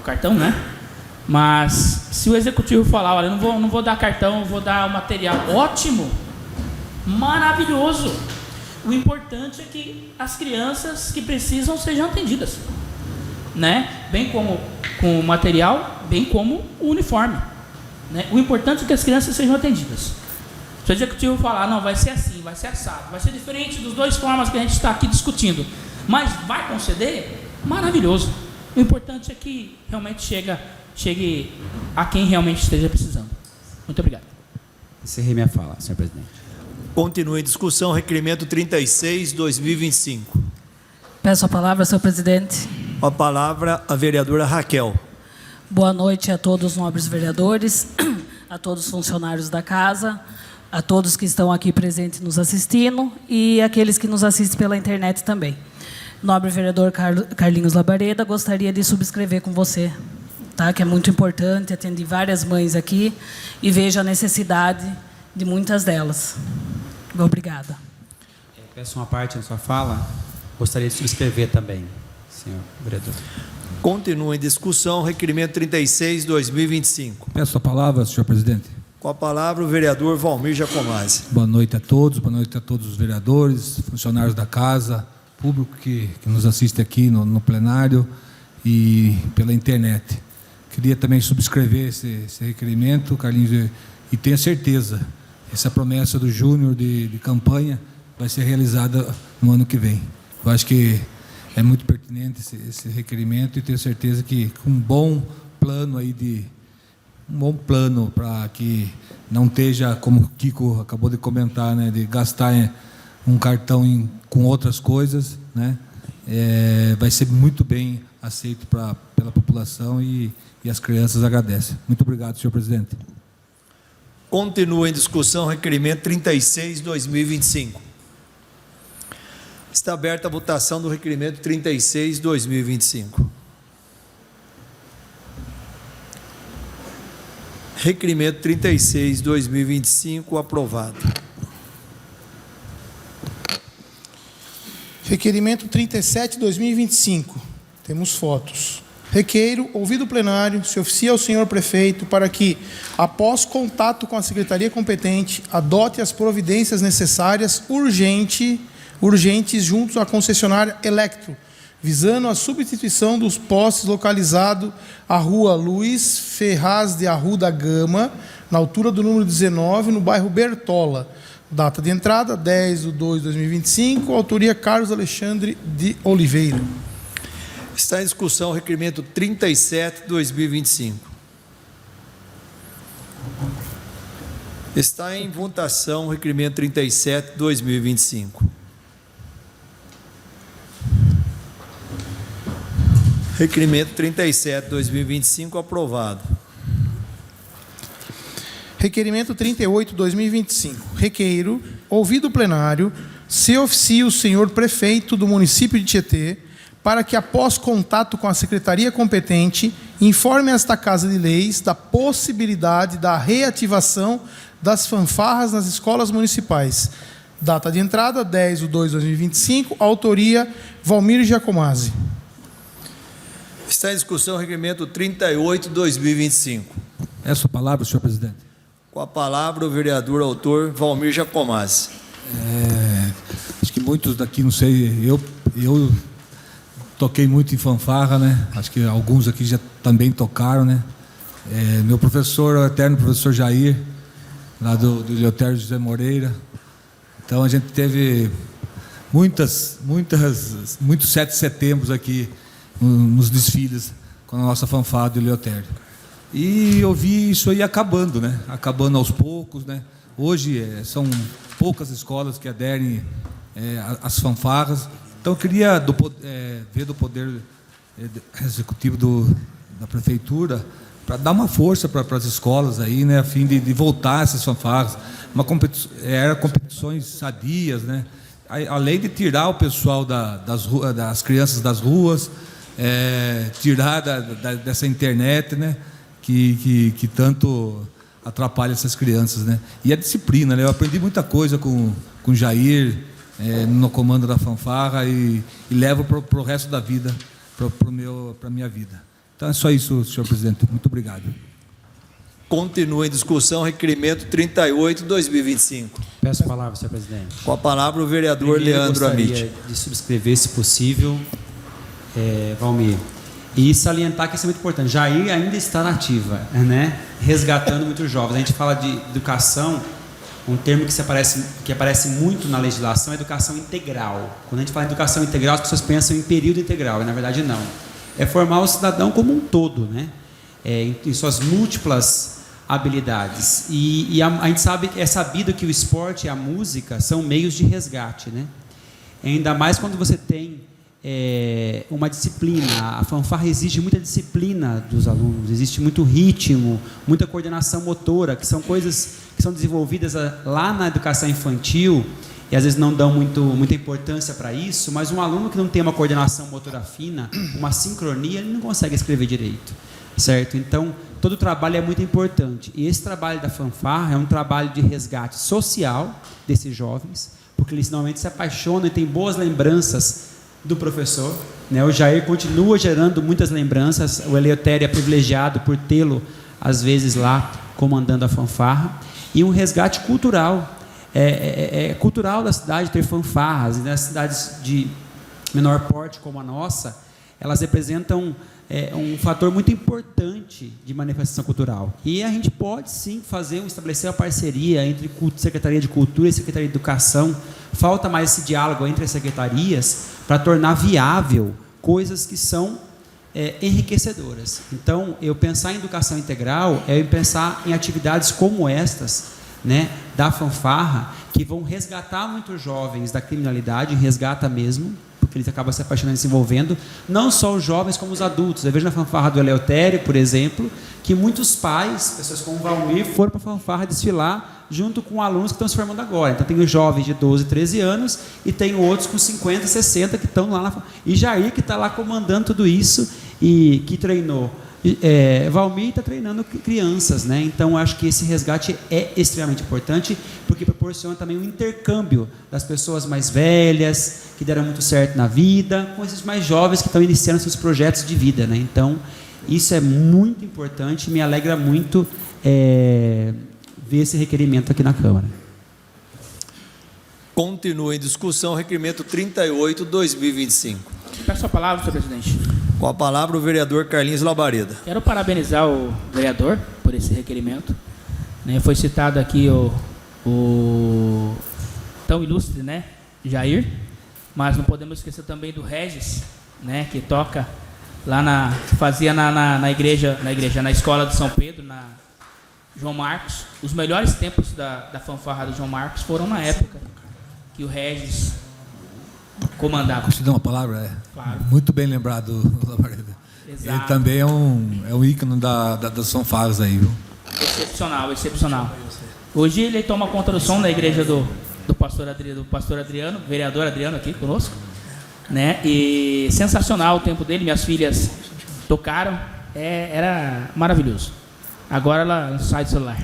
cartão, né? Mas se o executivo falar, olha, não vou dar cartão, vou dar o material, ótimo, maravilhoso. O importante é que as crianças que precisam sejam atendidas, né? Bem como com o material, bem como o uniforme, né? O importante é que as crianças sejam atendidas. Se o executivo falar, não, vai ser assim, vai ser assado, vai ser diferente das duas formas que a gente está aqui discutindo, mas vai conceder, maravilhoso. O importante é que realmente chegue a quem realmente esteja precisando. Muito obrigado. Encerrei minha fala, senhor presidente. Continua em discussão, requerimento 36/2025. Peço a palavra, senhor presidente. A palavra a vereadora Raquel. Boa noite a todos os nobres vereadores, a todos os funcionários da casa, a todos que estão aqui presentes nos assistindo e aqueles que nos assistem pela internet também. Nobre vereador Carlinhos Labareda, gostaria de subscrever com você, tá? Que é muito importante, atendi várias mães aqui e vejo a necessidade de muitas delas. Obrigada. Peço uma parte na sua fala, gostaria de subscrever também, senhor vereador. Continua em discussão, requerimento 36/2025. Peço a palavra, senhor presidente. Com a palavra o vereador Valmir Jacomazzi. Boa noite a todos os vereadores, funcionários da casa, público que nos assiste aqui no plenário e pela internet. Queria também subscrever esse requerimento, Carlinhos, e tenho certeza, essa promessa do Júnior de campanha vai ser realizada no ano que vem. Eu acho que é muito pertinente esse requerimento e tenho certeza que com um bom plano para que não esteja, como o Kiko acabou de comentar, né, de gastar um cartão com outras coisas, né, vai ser muito bem aceito pela população e as crianças agradecem. Muito obrigado, senhor presidente. Continua em discussão, requerimento 36/2025. Está aberta a votação do requerimento 36/2025. Requerimento 36, 2025, aprovado. Requerimento 37, 2025. Temos fotos. Requeiro, ouvido o plenário, se oficia ao senhor prefeito para que, após contato com a secretaria competente, adote as providências necessárias urgentes junto à concessionária Electro, visando a substituição dos postes localizados à rua Luiz Ferraz de Arruda Gama, na altura do número 19, no bairro Bertola. Data de entrada, 10/2/2025, autoria Carlos Alexandre de Oliveira. Está em discussão o requerimento 37, 2025. Está em votação o requerimento 37, 2025. Requerimento 37, 2025, aprovado. Requerimento 38, 2025. Requeiro, ouvido o plenário, se oficie o senhor prefeito do município de Tietê para que, após contato com a secretaria competente, informe esta Casa de Leis da possibilidade da reativação das fanfarras nas escolas municipais. Data de entrada, 10/2/2025, autoria Valmir Giacomazzi. Está em discussão o requerimento 38, 2025. É a sua palavra, senhor presidente. Com a palavra o vereador autor Valmir Giacomazzi. Acho que muitos daqui, não sei, eu toquei muito em fanfarra, né? Acho que alguns aqui já também tocaram, né? Meu professor, o eterno professor Jair, lá do Eleutério José Moreira. Então a gente teve muitos 7 de setembro aqui nos desfiles com a nossa fanfarra do Eleutério. E eu vi isso aí acabando, né? Acabando aos poucos, né? Hoje são poucas escolas que aderem às fanfarras. Então eu queria ver do Poder Executivo da Prefeitura para dar uma força para as escolas aí, né? A fim de voltar essas fanfarras. Eram competições sadias, né? Além de tirar o pessoal das crianças das ruas, tirar dessa internet, né? Que tanto atrapalha essas crianças, né? E a disciplina, né? Eu aprendi muita coisa com o Jair, no comando da fanfarra e levo para o resto da vida, para a minha vida. Então é só isso, senhor presidente. Muito obrigado. Continua em discussão o requerimento 38, 2025. Peço a palavra, senhor presidente. Com a palavra o vereador Leandro Amit. Eu gostaria de subscrever, se possível, Valmir. E salientar que isso é muito importante. Jair ainda está na ativa, né? Resgatando muitos jovens. A gente fala de educação, um termo que aparece muito na legislação é educação integral. Quando a gente fala em educação integral, as pessoas pensam em período integral, e na verdade não. É formar o cidadão como um todo, né? Em suas múltiplas habilidades. E a gente é sabido que o esporte e a música são meios de resgate, né? Ainda mais quando você tem uma disciplina. A fanfarra exige muita disciplina dos alunos, existe muito ritmo, muita coordenação motora, que são coisas que são desenvolvidas lá na educação infantil e às vezes não dão muita importância para isso, mas um aluno que não tem uma coordenação motora fina, uma sincronia, ele não consegue escrever direito, certo? Então, todo o trabalho é muito importante, e esse trabalho da fanfarra é um trabalho de resgate social desses jovens, porque eles normalmente se apaixonam e têm boas lembranças do professor, né? O Jair continua gerando muitas lembranças, o Eleutério é privilegiado por tê-lo, às vezes, lá comandando a fanfarra, e um resgate cultural, cultural da cidade ter fanfarras, e nas cidades de menor porte como a nossa, elas representam um fator muito importante de manifestação cultural. E a gente pode, sim, estabelecer uma parceria entre Secretaria de Cultura e Secretaria de Educação. Falta mais esse diálogo entre as secretarias para tornar viável coisas que são enriquecedoras. Então, eu pensar em educação integral é eu pensar em atividades como estas, né, da fanfarra, que vão resgatar muitos jovens da criminalidade, resgata mesmo, porque eles acabam se apaixonando e se envolvendo, não só os jovens como os adultos. Eu vejo na fanfarra do Eleutério, por exemplo, que muitos pais, pessoas como o Valmir, foram para a fanfarra desfilar junto com alunos que estão se formando agora. Então tem os jovens de 12, 13 anos e tem outros com 50, 60 que estão lá na fanfarra. E Jair, que está lá comandando tudo isso e que treinou Valmir está treinando crianças, né? Então acho que esse resgate é extremamente importante, porque proporciona também um intercâmbio das pessoas mais velhas, que deram muito certo na vida, com esses mais jovens que estão iniciando seus projetos de vida, né? Então isso é muito importante e me alegra muito ver esse requerimento aqui na Câmara. Continua em discussão o requerimento 38/2025. Peço a palavra, senhor presidente. Com a palavra o vereador Carlinhos Labareda. Quero parabenizar o vereador por esse requerimento. Né, foi citado aqui o tão ilustre, né, Jair, mas não podemos esquecer também do Regis, né, que toca lá fazia na igreja, na escola de São Pedro, na João Marcos. Os melhores tempos da fanfarra do João Marcos foram na época que o Regis comandava. Posso te dar uma palavra? Claro. Muito bem lembrado, Labareda. Exato. Ele também é um ícone das fanfarras aí, viu? Excepcional. Hoje ele toma conta do som da igreja do pastor Adriano, vereador Adriano aqui conosco, né? E sensacional o tempo dele, minhas filhas tocaram, era maravilhoso. Agora ela sai do celular.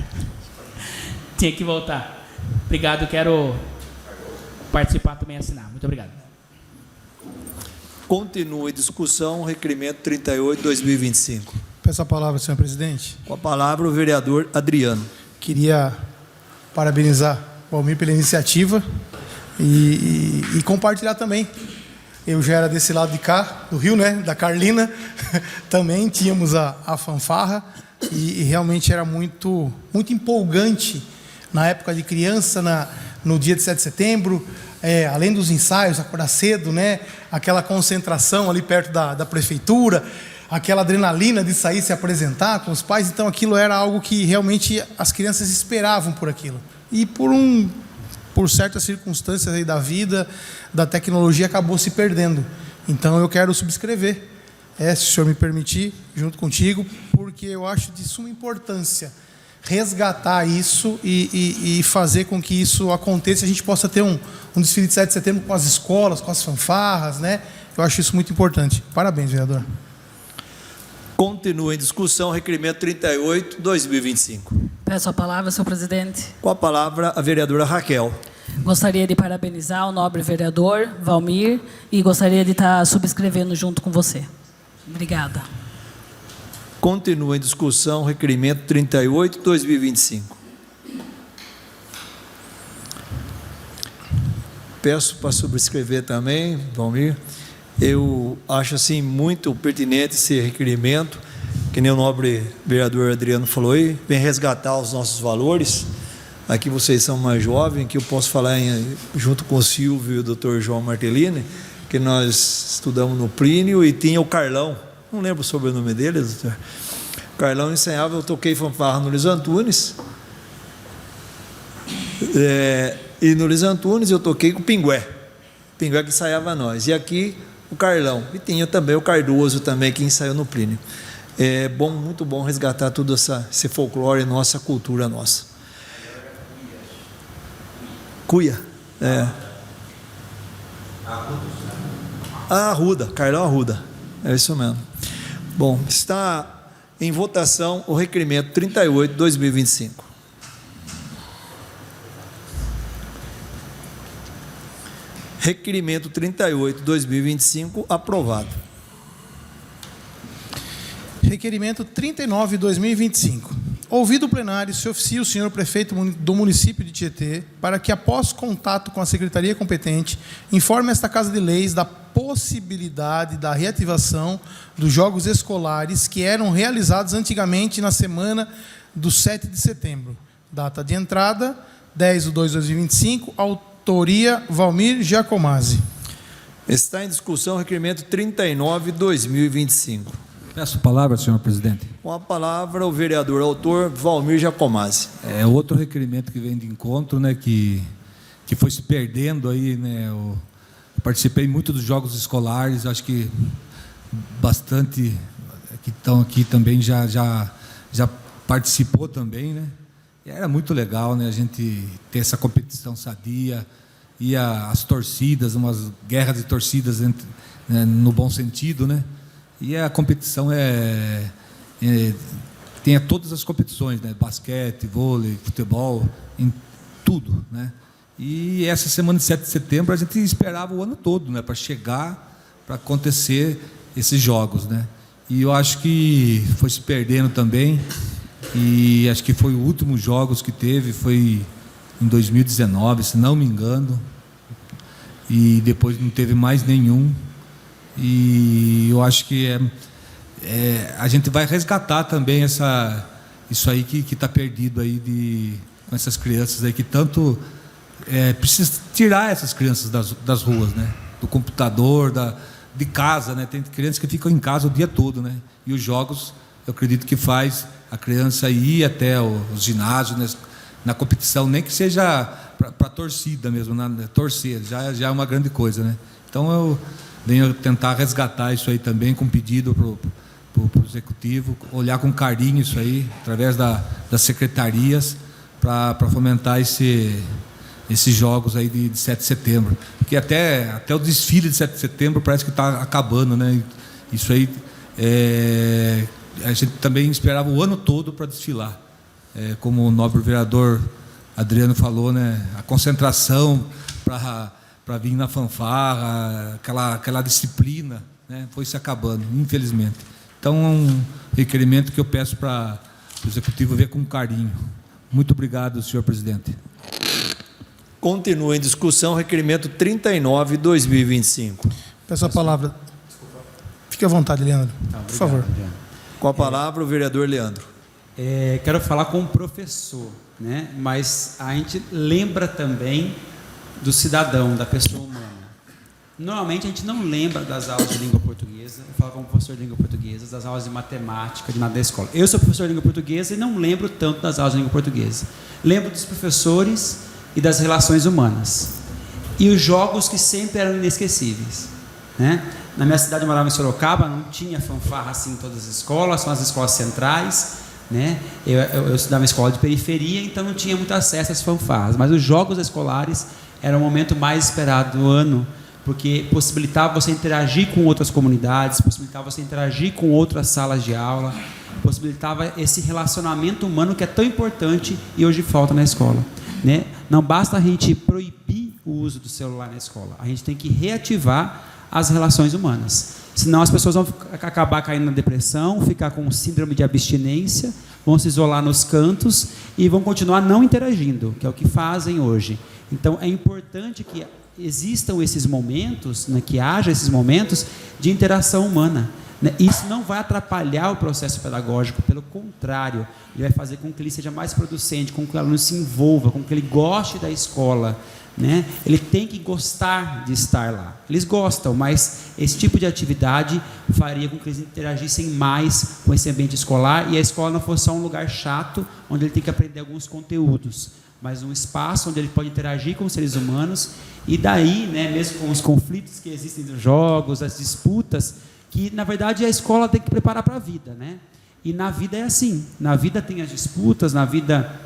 Tinha que voltar. Obrigado, quero participar também e assinar. Muito obrigado. Continua em discussão o requerimento 38/2025. Peço a palavra, senhor presidente. Com a palavra o vereador Adriano. Queria parabenizar o Valmir pela iniciativa e compartilhar também. Eu já era desse lado de cá, do Rio, né, da Carlina. Também tínhamos a fanfarra e realmente era muito empolgante na época de criança, no dia de 7 de setembro, além dos ensaios, acordar cedo, né, aquela concentração ali perto da prefeitura, aquela adrenalina de sair se apresentar com os pais. Então aquilo era algo que realmente as crianças esperavam por aquilo. E por certas circunstâncias aí da vida, da tecnologia, acabou se perdendo. Então eu quero subscrever, se o senhor me permitir, junto contigo, porque eu acho de suma importância resgatar isso e fazer com que isso aconteça, a gente possa ter um desfile de 7 de setembro com as escolas, com as fanfarras, né? Eu acho isso muito importante. Parabéns, vereador. Continua em discussão o requerimento 38/2025. Peço a palavra, senhor presidente. Com a palavra a vereadora Raquel. Gostaria de parabenizar o nobre vereador Valmir e gostaria de estar subscrevendo junto com você. Obrigada. Continua em discussão o requerimento 38/2025. Peço para subscrever também, Valmir. Eu acho assim muito pertinente esse requerimento, que nem o nobre vereador Adriano falou aí, vem resgatar os nossos valores. Aqui vocês são mais jovens, que eu posso falar junto com o Silvio e o Dr. João Martellini, que nós estudamos no Plínio, e tinha o Carlão, não lembro sobre o nome dele, doutor. O Carlão ensinava, eu toquei fanfarra no Luiz Antunes, e no Luiz Antunes eu toquei com o Pingué que ensaiava nós, e aqui o Carlão, e tinha também o Cardoso também, que ensaiou no Plínio. É bom, muito bom resgatar tudo esse folclore, nossa cultura nossa. Cuia, Arruda, Carlão Arruda, é isso mesmo. Bom, está em votação o requerimento 38/2025. Requerimento 38/2025 aprovado. Requerimento 39/2025. Ouvido o plenário, se oficia o senhor prefeito do município de Tietê para que, após contato com a secretaria competente, informe esta Casa de Leis da possibilidade da reativação dos jogos escolares que eram realizados antigamente na semana do 7 de setembro. Data de entrada, 10/2/2025, autoria Valmir Giacomazzi. Está em discussão o requerimento 39/2025. Peço a palavra, senhor presidente. Com a palavra o vereador autor Valmir Giacomazzi. É outro requerimento que vem de encontro, né, que foi se perdendo aí, né. Eu participei muito dos jogos escolares, acho que bastante que estão aqui também já participou também, né. E era muito legal, né, a gente ter essa competição sadia, e as torcidas, umas guerras de torcidas no bom sentido, né. E a competição é tenha todas as competições, né? Basquete, vôlei, futebol, em tudo, né? E essa semana de 7 de setembro a gente esperava o ano todo, né? Para chegar, para acontecer esses jogos, né? E eu acho que foi se perdendo também, e acho que foi o último jogos que teve, foi em 2019, se não me engano, e depois não teve mais nenhum. E eu acho que a gente vai resgatar também isso aí que está perdido aí com essas crianças aí que tanto precisa tirar essas crianças das ruas, né? Do computador, de casa, né? Tem crianças que ficam em casa o dia todo, né? E os jogos, eu acredito que faz a criança ir até os ginásios, né? Na competição, nem que seja para a torcida mesmo, torcer, já é uma grande coisa, né? Então eu venho tentar resgatar isso aí também, com pedido para o Executivo, olhar com carinho isso aí, através das secretarias, para fomentar esses jogos aí de 7 de setembro. Porque até o desfile de 7 de setembro parece que está acabando, né? Isso aí, a gente também esperava o ano todo para desfilar. Como o nobre vereador Adriano falou, né? A concentração para vir na fanfarra, aquela disciplina, né? Foi se acabando, infelizmente. Então, é um requerimento que eu peço para o Executivo ver com carinho. Muito obrigado, senhor presidente. Continua em discussão, requerimento 39/2025. Peço a palavra. Fique à vontade, Leandro. Por favor. Com a palavra, o vereador Leandro. Quero falar com o professor, né? Mas a gente lembra também do cidadão, da pessoa humana. Normalmente a gente não lembra das aulas de língua portuguesa, eu falo como professor de língua portuguesa, das aulas de matemática, de nada da escola. Eu sou professor de língua portuguesa e não lembro tanto das aulas de língua portuguesa. Lembro dos professores e das relações humanas. E os jogos que sempre eram inesquecíveis, né? Na minha cidade, eu morava em Sorocaba, não tinha fanfarra assim em todas as escolas, são as escolas centrais, né? Eu estudava em escola de periferia, então não tinha muito acesso às fanfarras, mas os jogos escolares eram o momento mais esperado do ano, porque possibilitava você interagir com outras comunidades, possibilitava você interagir com outras salas de aula, possibilitava esse relacionamento humano que é tão importante e hoje falta na escola, né? Não basta a gente proibir o uso do celular na escola, a gente tem que reativar as relações humanas, senão as pessoas vão acabar caindo na depressão, ficar com síndrome de abstinência, vão se isolar nos cantos e vão continuar não interagindo, que é o que fazem hoje. Então é importante que existam esses momentos, né, que haja esses momentos de interação humana, né? Isso não vai atrapalhar o processo pedagógico, pelo contrário, ele vai fazer com que ele seja mais producente, com que o aluno se envolva, com que ele goste da escola, né? Ele tem que gostar de estar lá. Eles gostam, mas esse tipo de atividade faria com que eles interagissem mais com esse ambiente escolar e a escola não fosse só um lugar chato, onde ele tem que aprender alguns conteúdos, mas um espaço onde ele pode interagir com os seres humanos e daí, né, mesmo com os conflitos que existem nos jogos, as disputas, que na verdade a escola tem que preparar para a vida, né? E na vida é assim, na vida tem as disputas, na vida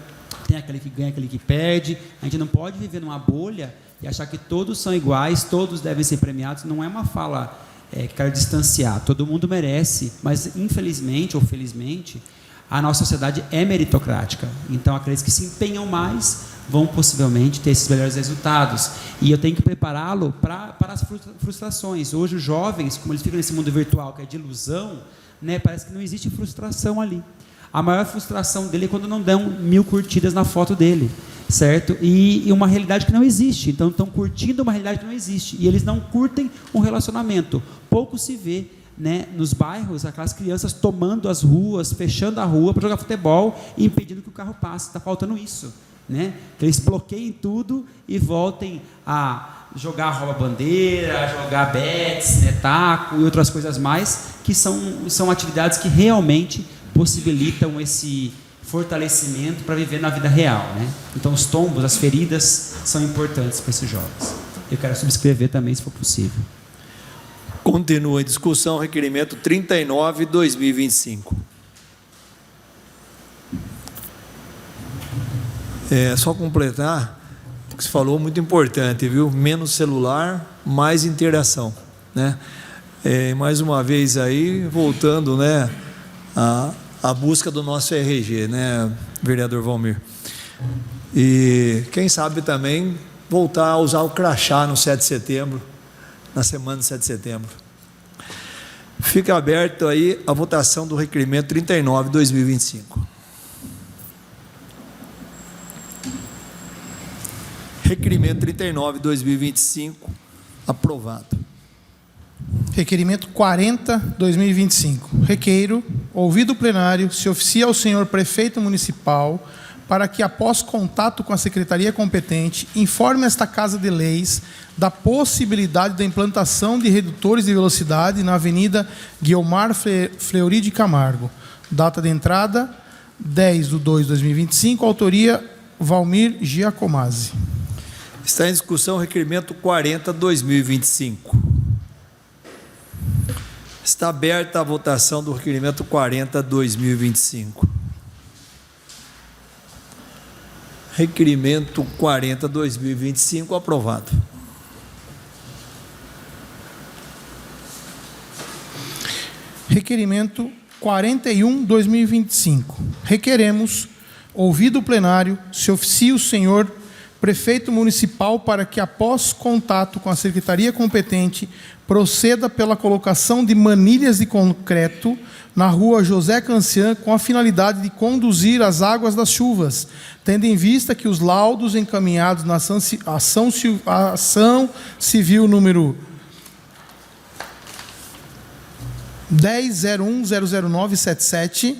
tem aquele que ganha, aquele que perde. A gente não pode viver numa bolha e achar que todos são iguais, todos devem ser premiados. Não é uma fala que quero distanciar, todo mundo merece, mas infelizmente ou felizmente a nossa sociedade é meritocrática, então aqueles que se empenham mais vão possivelmente ter esses melhores resultados, e eu tenho que prepará-lo para as frustrações. Hoje os jovens, como eles ficam nesse mundo virtual que é de ilusão, né, parece que não existe frustração ali. A maior frustração dele é quando não dão 1000 curtidas na foto dele, certo? E uma realidade que não existe, então estão curtindo uma realidade que não existe, e eles não curtem um relacionamento. Pouco se vê, né, nos bairros, aquelas crianças tomando as ruas, fechando a rua para jogar futebol e impedindo que o carro passe. Está faltando isso, né? Que eles bloqueiem tudo e voltem a jogar rouba-bandeira, a jogar bets, né, taco e outras coisas mais, que são atividades que realmente possibilitam esse fortalecimento para viver na vida real, né? Então os tombos, as feridas são importantes para esses jovens. Eu quero subscrever também, se for possível. Continua em discussão, requerimento 39/2025. Só completar, o que você falou, muito importante, viu? Menos celular, mais interação, né? Mais uma vez aí, voltando, né, a busca do nosso RG, né, vereador Valmir? E quem sabe também voltar a usar o crachá no 7 de setembro, na semana de 7 de setembro. Fica aberto aí a votação do requerimento 39/2025. Requerimento 39/2025, aprovado. Requerimento 40/2025. Requeiro, ouvido o plenário, se oficia ao senhor prefeito municipal para que, após contato com a secretaria competente, informe esta Casa de Leis da possibilidade da implantação de redutores de velocidade na Avenida Guiomar Fleury de Camargo. Data de entrada, 10/2/2025, autoria Valmir Giacomazzi. Está em discussão o requerimento 40/2025. Está aberta a votação do requerimento 40/2025. Requerimento 40/2025, aprovado. Requerimento 41/2025. Requeremos, ouvido o plenário, se oficie o senhor prefeito municipal para que, após contato com a secretaria competente, proceda pela colocação de manilhas de concreto na rua José Cancian com a finalidade de conduzir as águas das chuvas, tendo em vista que os laudos encaminhados na ação civil número 10.0100977,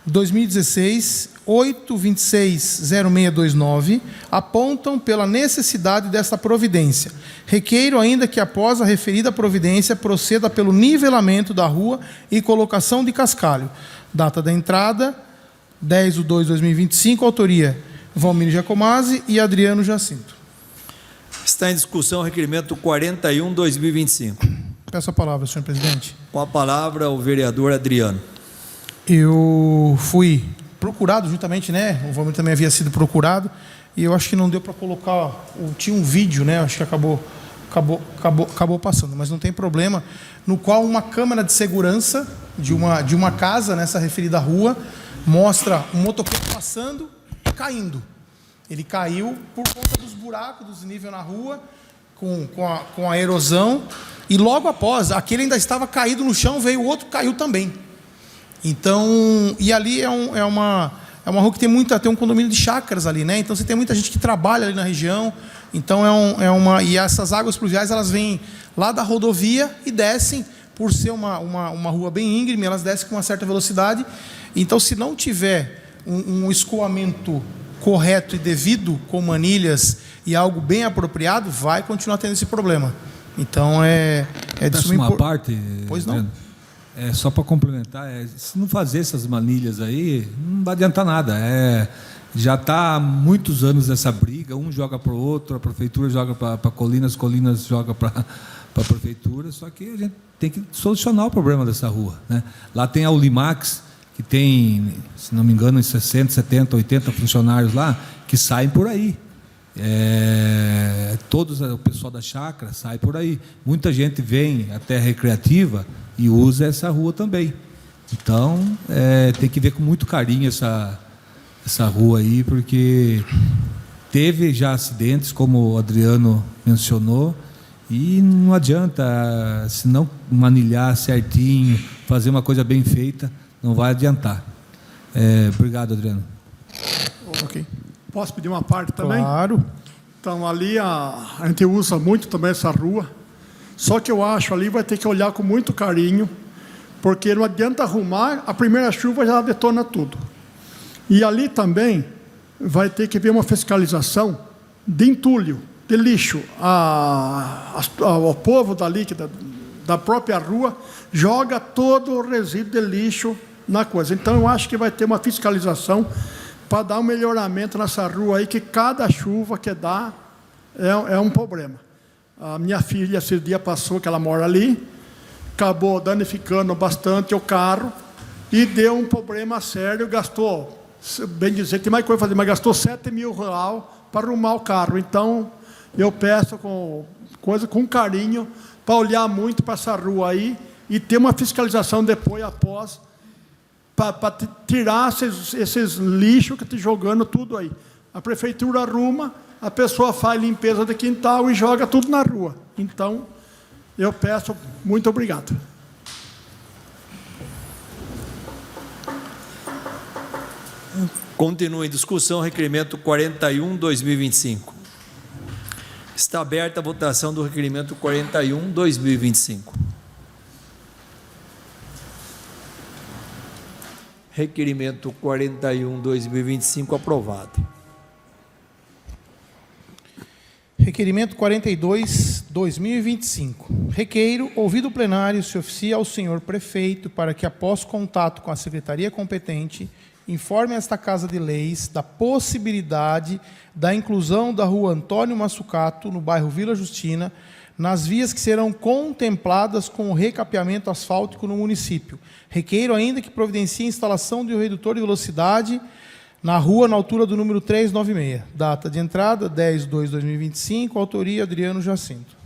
2016, 8260629, apontam pela necessidade desta providência. Requeiro ainda que, após a referida providência, proceda pelo nivelamento da rua e colocação de cascalho. Data da entrada, 10/2/2025, autoria Valmir Giacomazzi e Adriano Jacinto. Está em discussão o requerimento 41/2025. Peço a palavra, senhor presidente. Com a palavra, o vereador Adriano. Eu fui procurado juntamente, né? O Valmir também havia sido procurado e eu acho que não deu para colocar. Tinha um vídeo, né? Acho que acabou passando, mas não tem problema. No qual uma câmera de segurança de uma casa nessa referida rua mostra um motoqueiro passando e caindo. Ele caiu por conta dos buracos, do desnível na rua, com a erosão, e logo após, aquele ainda estava caído no chão, veio o outro, caiu também. Então, e ali é uma rua que tem um condomínio de chácaras ali, né? Então você tem muita gente que trabalha ali na região. Então e essas águas pluviais, elas vêm lá da rodovia e descem, por ser uma rua bem íngreme, elas descem com uma certa velocidade. Então, se não tiver um escoamento correto e devido, com manilhas e algo bem apropriado, vai continuar tendo esse problema. Então é de suma importância. Parte, pois não. Só para complementar, se não fazer essas manilhas aí, não vai adiantar nada. Já está há muitos anos essa briga, um joga para o outro, a prefeitura joga para Colinas, Colinas joga para a prefeitura, só que a gente tem que solucionar o problema dessa rua, né? Lá tem a Ulimax, que tem, se não me engano, 60, 70, 80 funcionários lá, que saem por aí. O pessoal da chácara sai por aí. Muita gente vem até recreativa e usa essa rua também. Então, tem que ver com muito carinho essa rua aí, porque teve já acidentes, como o Adriano mencionou, e não adianta, se não manilhar certinho, fazer uma coisa bem feita, não vai adiantar. Obrigado, Adriano. Ok. Posso pedir uma parte também? Claro. Então, ali a gente usa muito também essa rua, só que eu acho ali vai ter que olhar com muito carinho, porque não adianta arrumar, a primeira chuva já detona tudo. E ali também vai ter que haver uma fiscalização de entulho, de lixo. O povo dali, da própria rua, joga todo o resíduo de lixo na coisa. Então, eu acho que vai ter uma fiscalização para dar um melhoramento nessa rua aí, que cada chuva que dá é um problema. A minha filha, esse dia passou, que ela mora ali, acabou danificando bastante o carro e deu um problema sério, gastou, bem dizer, tem mais coisa para fazer, mas gastou R$7 mil para arrumar o carro. Então, eu peço com carinho para olhar muito para essa rua aí e ter uma fiscalização depois, após, para tirar esses lixos que estão jogando tudo aí. A prefeitura arruma, a pessoa faz limpeza de quintal e joga tudo na rua. Então, eu peço muito obrigado. Continua em discussão o requerimento 41/2025. Está aberta a votação do requerimento 41/2025. Requerimento 41/2025 aprovado. Requerimento 42/2025. Requeiro, ouvido o plenário, se oficia ao senhor prefeito para que, após contato com a secretaria competente, informe esta Casa de Leis da possibilidade da inclusão da rua Antônio Massucato, no bairro Vila Justina, nas vias que serão contempladas com o recapeamento asfáltico no município. Requeiro ainda que providencie a instalação de um redutor de velocidade na rua, na altura do número 396. Data de entrada, 10/2/2025, autoria Adriano Jacinto.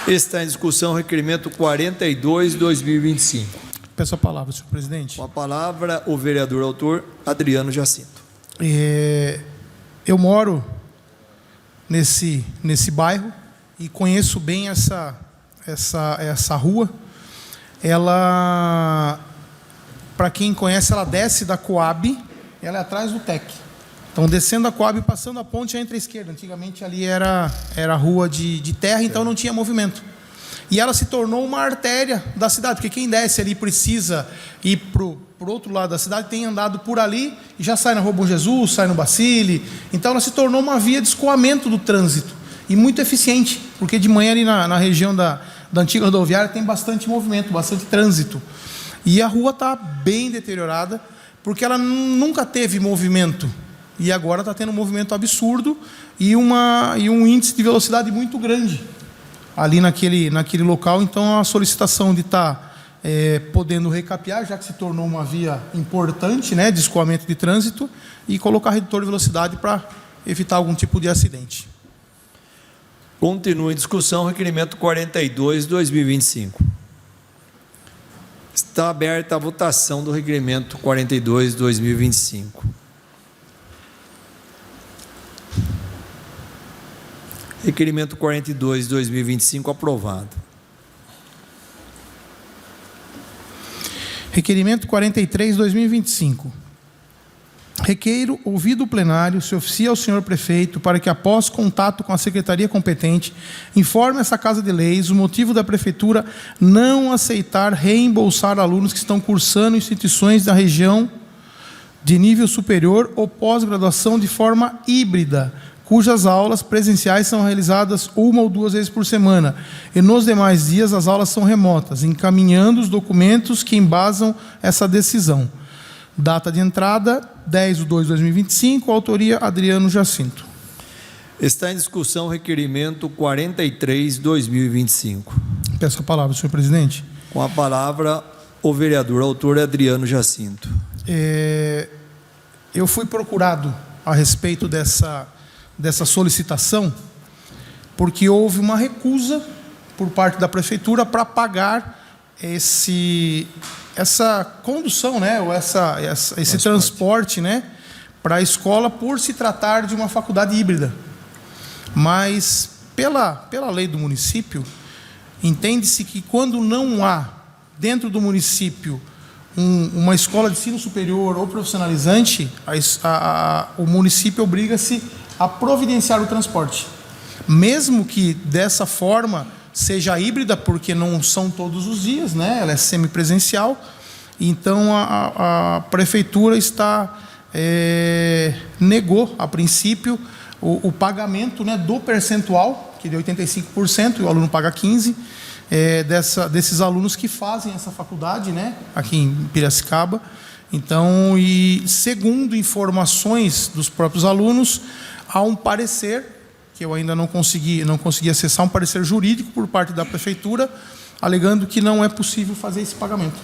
Está em discussão o requerimento 42/2025. Peço a palavra, senhor presidente. Com a palavra, o vereador autor, Adriano Jacinto. Eu moro nesse bairro e conheço bem essa rua. Ela, para quem conhece, ela desce da Coab, ela é atrás do TEC. Então, descendo a Coab, passando a ponte, entra à esquerda. Antigamente ali era rua de terra, então não tinha movimento. E ela se tornou uma artéria da cidade, porque quem desce ali precisa ir para o outro lado da cidade, tem andado por ali e já sai na Rua Bom Jesus, sai no Bacile. Então ela se tornou uma via de escoamento do trânsito e muito eficiente, porque de manhã ali na região da antiga rodoviária tem bastante movimento, bastante trânsito. E a rua está bem deteriorada, porque ela nunca teve movimento. E agora está tendo um movimento absurdo e um índice de velocidade muito grande ali naquele local. Então, a solicitação de estar podendo recapear, já que se tornou uma via importante, né, de escoamento de trânsito, e colocar redutor de velocidade para evitar algum tipo de acidente. Continua em discussão o requerimento 42/2025. Está aberta a votação do requerimento 42/2025. Requerimento 42/2025 aprovado. Requerimento 43/2025. Requeiro, ouvido o plenário, se oficia ao senhor prefeito para que, após contato com a secretaria competente, informe essa Casa de Leis o motivo da prefeitura não aceitar reembolsar alunos que estão cursando instituições da região de nível superior ou pós-graduação de forma híbrida, cujas aulas presenciais são realizadas 1 ou 2 vezes por semana, e nos demais dias as aulas são remotas, encaminhando os documentos que embasam essa decisão. Data de entrada, 10/2/2025, autoria Adriano Jacinto. Está em discussão o requerimento 43/2025. Peço a palavra, senhor presidente. Com a palavra, o vereador autor Adriano Jacinto. Eu fui procurado a respeito dessa solicitação, porque houve uma recusa por parte da prefeitura para pagar essa condução, né, ou esse transporte, né, para a escola, por se tratar de uma faculdade híbrida. Mas, pela lei do município, entende-se que quando não há, dentro do município, uma escola de ensino superior ou profissionalizante, o município obriga-se a providenciar o transporte. Mesmo que dessa forma seja híbrida, porque não são todos os dias, né? Ela é semipresencial. Então, a prefeitura negou, a princípio, o pagamento, né, do percentual, que de 85%, e o aluno paga 15%, desses alunos que fazem essa faculdade, né, aqui em Piracicaba. Então, e segundo informações dos próprios alunos, há um parecer, que eu ainda não consegui acessar, um parecer jurídico por parte da prefeitura, alegando que não é possível fazer esse pagamento.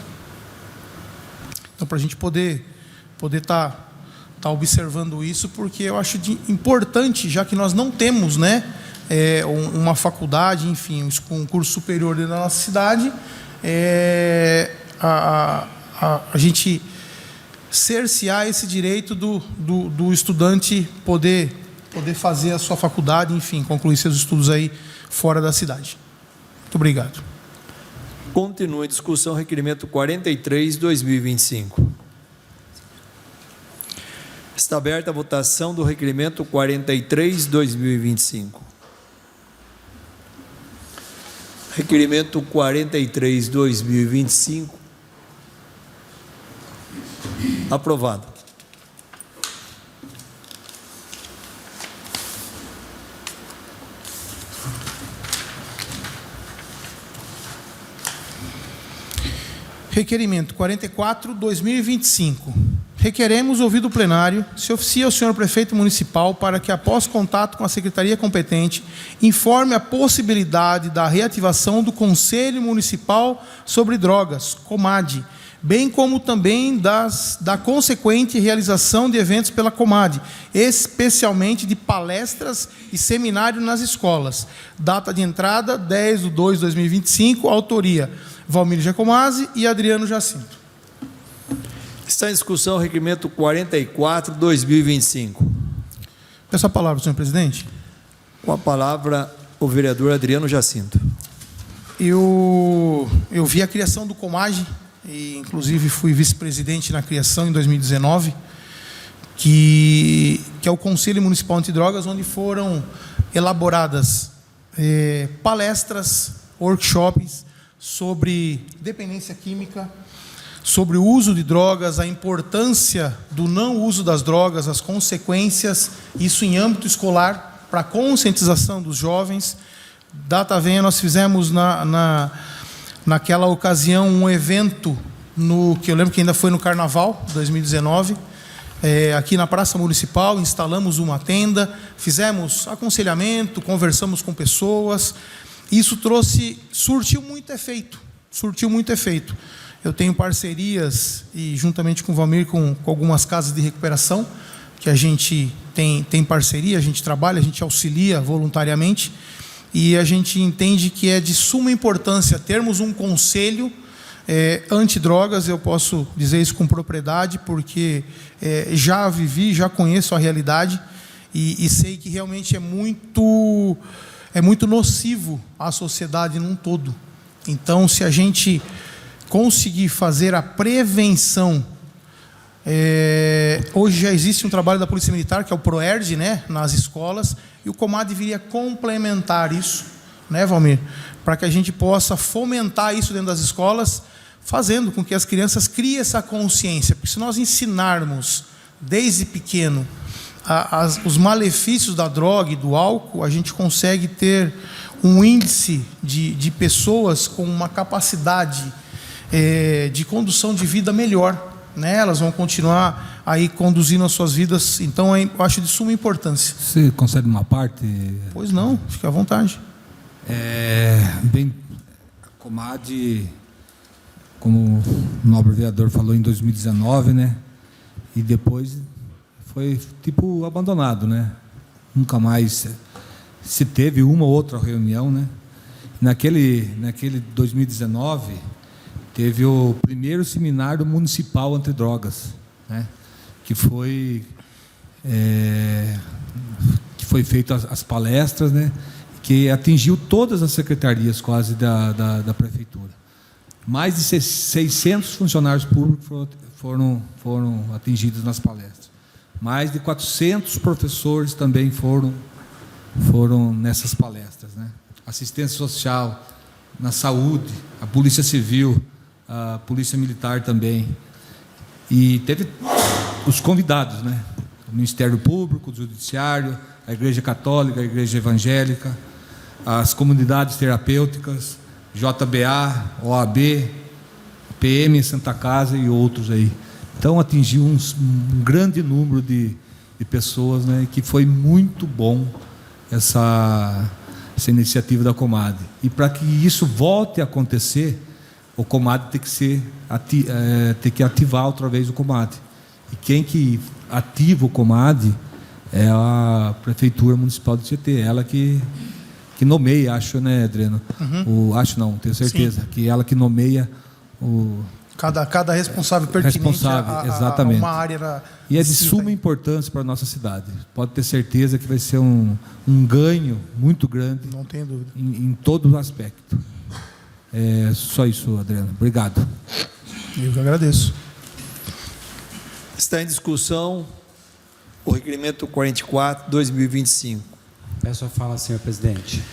Então, para a gente poder tá observando isso, porque eu acho importante, já que nós não temos, né, uma faculdade, enfim, um curso superior dentro da nossa cidade, a gente cercear esse direito do estudante poder fazer a sua faculdade, enfim, concluir seus estudos aí fora da cidade. Muito obrigado. Continua em discussão requerimento 43/2025. Está aberta a votação do requerimento 43/2025. Requerimento 43/2025. Aprovado. Requerimento 44/2025. Requeremos, ouvido o plenário, se oficia ao senhor prefeito municipal para que, após contato com a secretaria competente, informe a possibilidade da reativação do Conselho Municipal sobre Drogas, COMAD, bem como também da consequente realização de eventos pela COMAD, especialmente de palestras e seminários nas escolas. Data de entrada, 10/2/2025, autoria Valmir Giacomazzi e Adriano Jacinto. Está em discussão o requerimento 44/2025. Peço a palavra, senhor presidente. Com a palavra, o vereador Adriano Jacinto. Eu vi a criação do COMAD, e inclusive fui vice-presidente na criação em 2019, que é o Conselho Municipal Antidrogas, onde foram elaboradas palestras, workshops sobre dependência química, sobre o uso de drogas, a importância do não uso das drogas, as consequências, isso em âmbito escolar, para a conscientização dos jovens. Data venha, nós fizemos naquela ocasião um evento, que eu lembro que ainda foi no Carnaval, 2019, aqui na Praça Municipal, instalamos uma tenda, fizemos aconselhamento, conversamos com pessoas. Isso surtiu muito efeito, Eu tenho parcerias, e juntamente com o Valmir, com algumas casas de recuperação, que a gente tem parceria, a gente trabalha, a gente auxilia voluntariamente, e a gente entende que é de suma importância termos um conselho antidrogas. Eu posso dizer isso com propriedade, porque já vivi, já conheço a realidade, e sei que realmente é muito nocivo à sociedade num todo. Então, se a gente conseguir fazer a prevenção, hoje já existe um trabalho da Polícia Militar, que é o PROERD, né, nas escolas, e o COMAD viria complementar isso, né, Valmir, para que a gente possa fomentar isso dentro das escolas, fazendo com que as crianças criem essa consciência, porque se nós ensinarmos desde pequeno os malefícios da droga e do álcool, a gente consegue ter um índice de pessoas com uma capacidade de condução de vida melhor, né? Elas vão continuar aí conduzindo as suas vidas. Então, eu acho de suma importância. Você concede uma parte? Pois não, fique à vontade. Bem, a COMAD, como o nobre vereador falou, em 2019, né? E depois foi tipo abandonado, né? Nunca mais se teve uma ou outra reunião, né? Naquele 2019 teve o primeiro seminário municipal antidrogas, né? Que foi feito as palestras, né? Que atingiu todas as secretarias quase da prefeitura. Mais de 600 funcionários públicos foram atingidos nas palestras. Mais de 400 professores também foram nessas palestras, né? Assistência social, na saúde, a Polícia Civil, a Polícia Militar também. E teve os convidados, né? O Ministério Público, o Judiciário, a Igreja Católica, a Igreja Evangélica, as comunidades terapêuticas, JBA, OAB, PM Santa Casa e outros aí. Então atingiu um grande número de pessoas, né? Que foi muito bom essa iniciativa da COMAD. E para que isso volte a acontecer, o COMAD tem que ativar outra vez o COMAD. E quem que ativa o COMAD é a Prefeitura Municipal de Tietê, ela que nomeia, acho, né, Adriano? Acho não, tenho certeza, sim, que ela que nomeia Cada responsável pertinente Responsável, exatamente. uma área. E é de suma importância para a nossa cidade. Pode ter certeza que vai ser um ganho muito grande. Não tenho dúvida. Em todo o aspecto. É só isso, Adriano. Obrigado. Eu que agradeço. Está em discussão o requerimento 44/2025. Peço a fala, senhor presidente.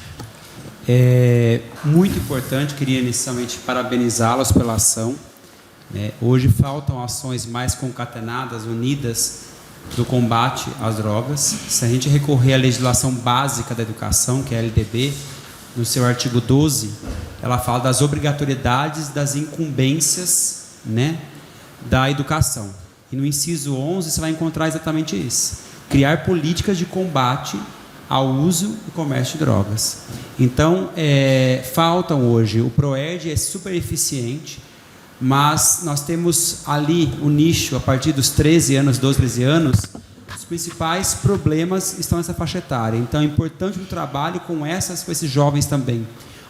É muito importante, queria inicialmente parabenizá-los pela ação. Hoje faltam ações mais concatenadas, unidas, do combate às drogas. Se a gente recorrer à legislação básica da educação, que é a LDB, no seu artigo 12, ela fala das obrigatoriedades, das incumbências, né, da educação. E no inciso 11 você vai encontrar exatamente isso: criar políticas de combate ao uso e comércio de drogas. Então, faltam hoje, o PROERD é super eficiente, mas nós temos ali o nicho, a partir dos 13 anos, 12, 13 anos, os principais problemas estão nessa faixa etária. Então, é importante o trabalho com esses jovens também.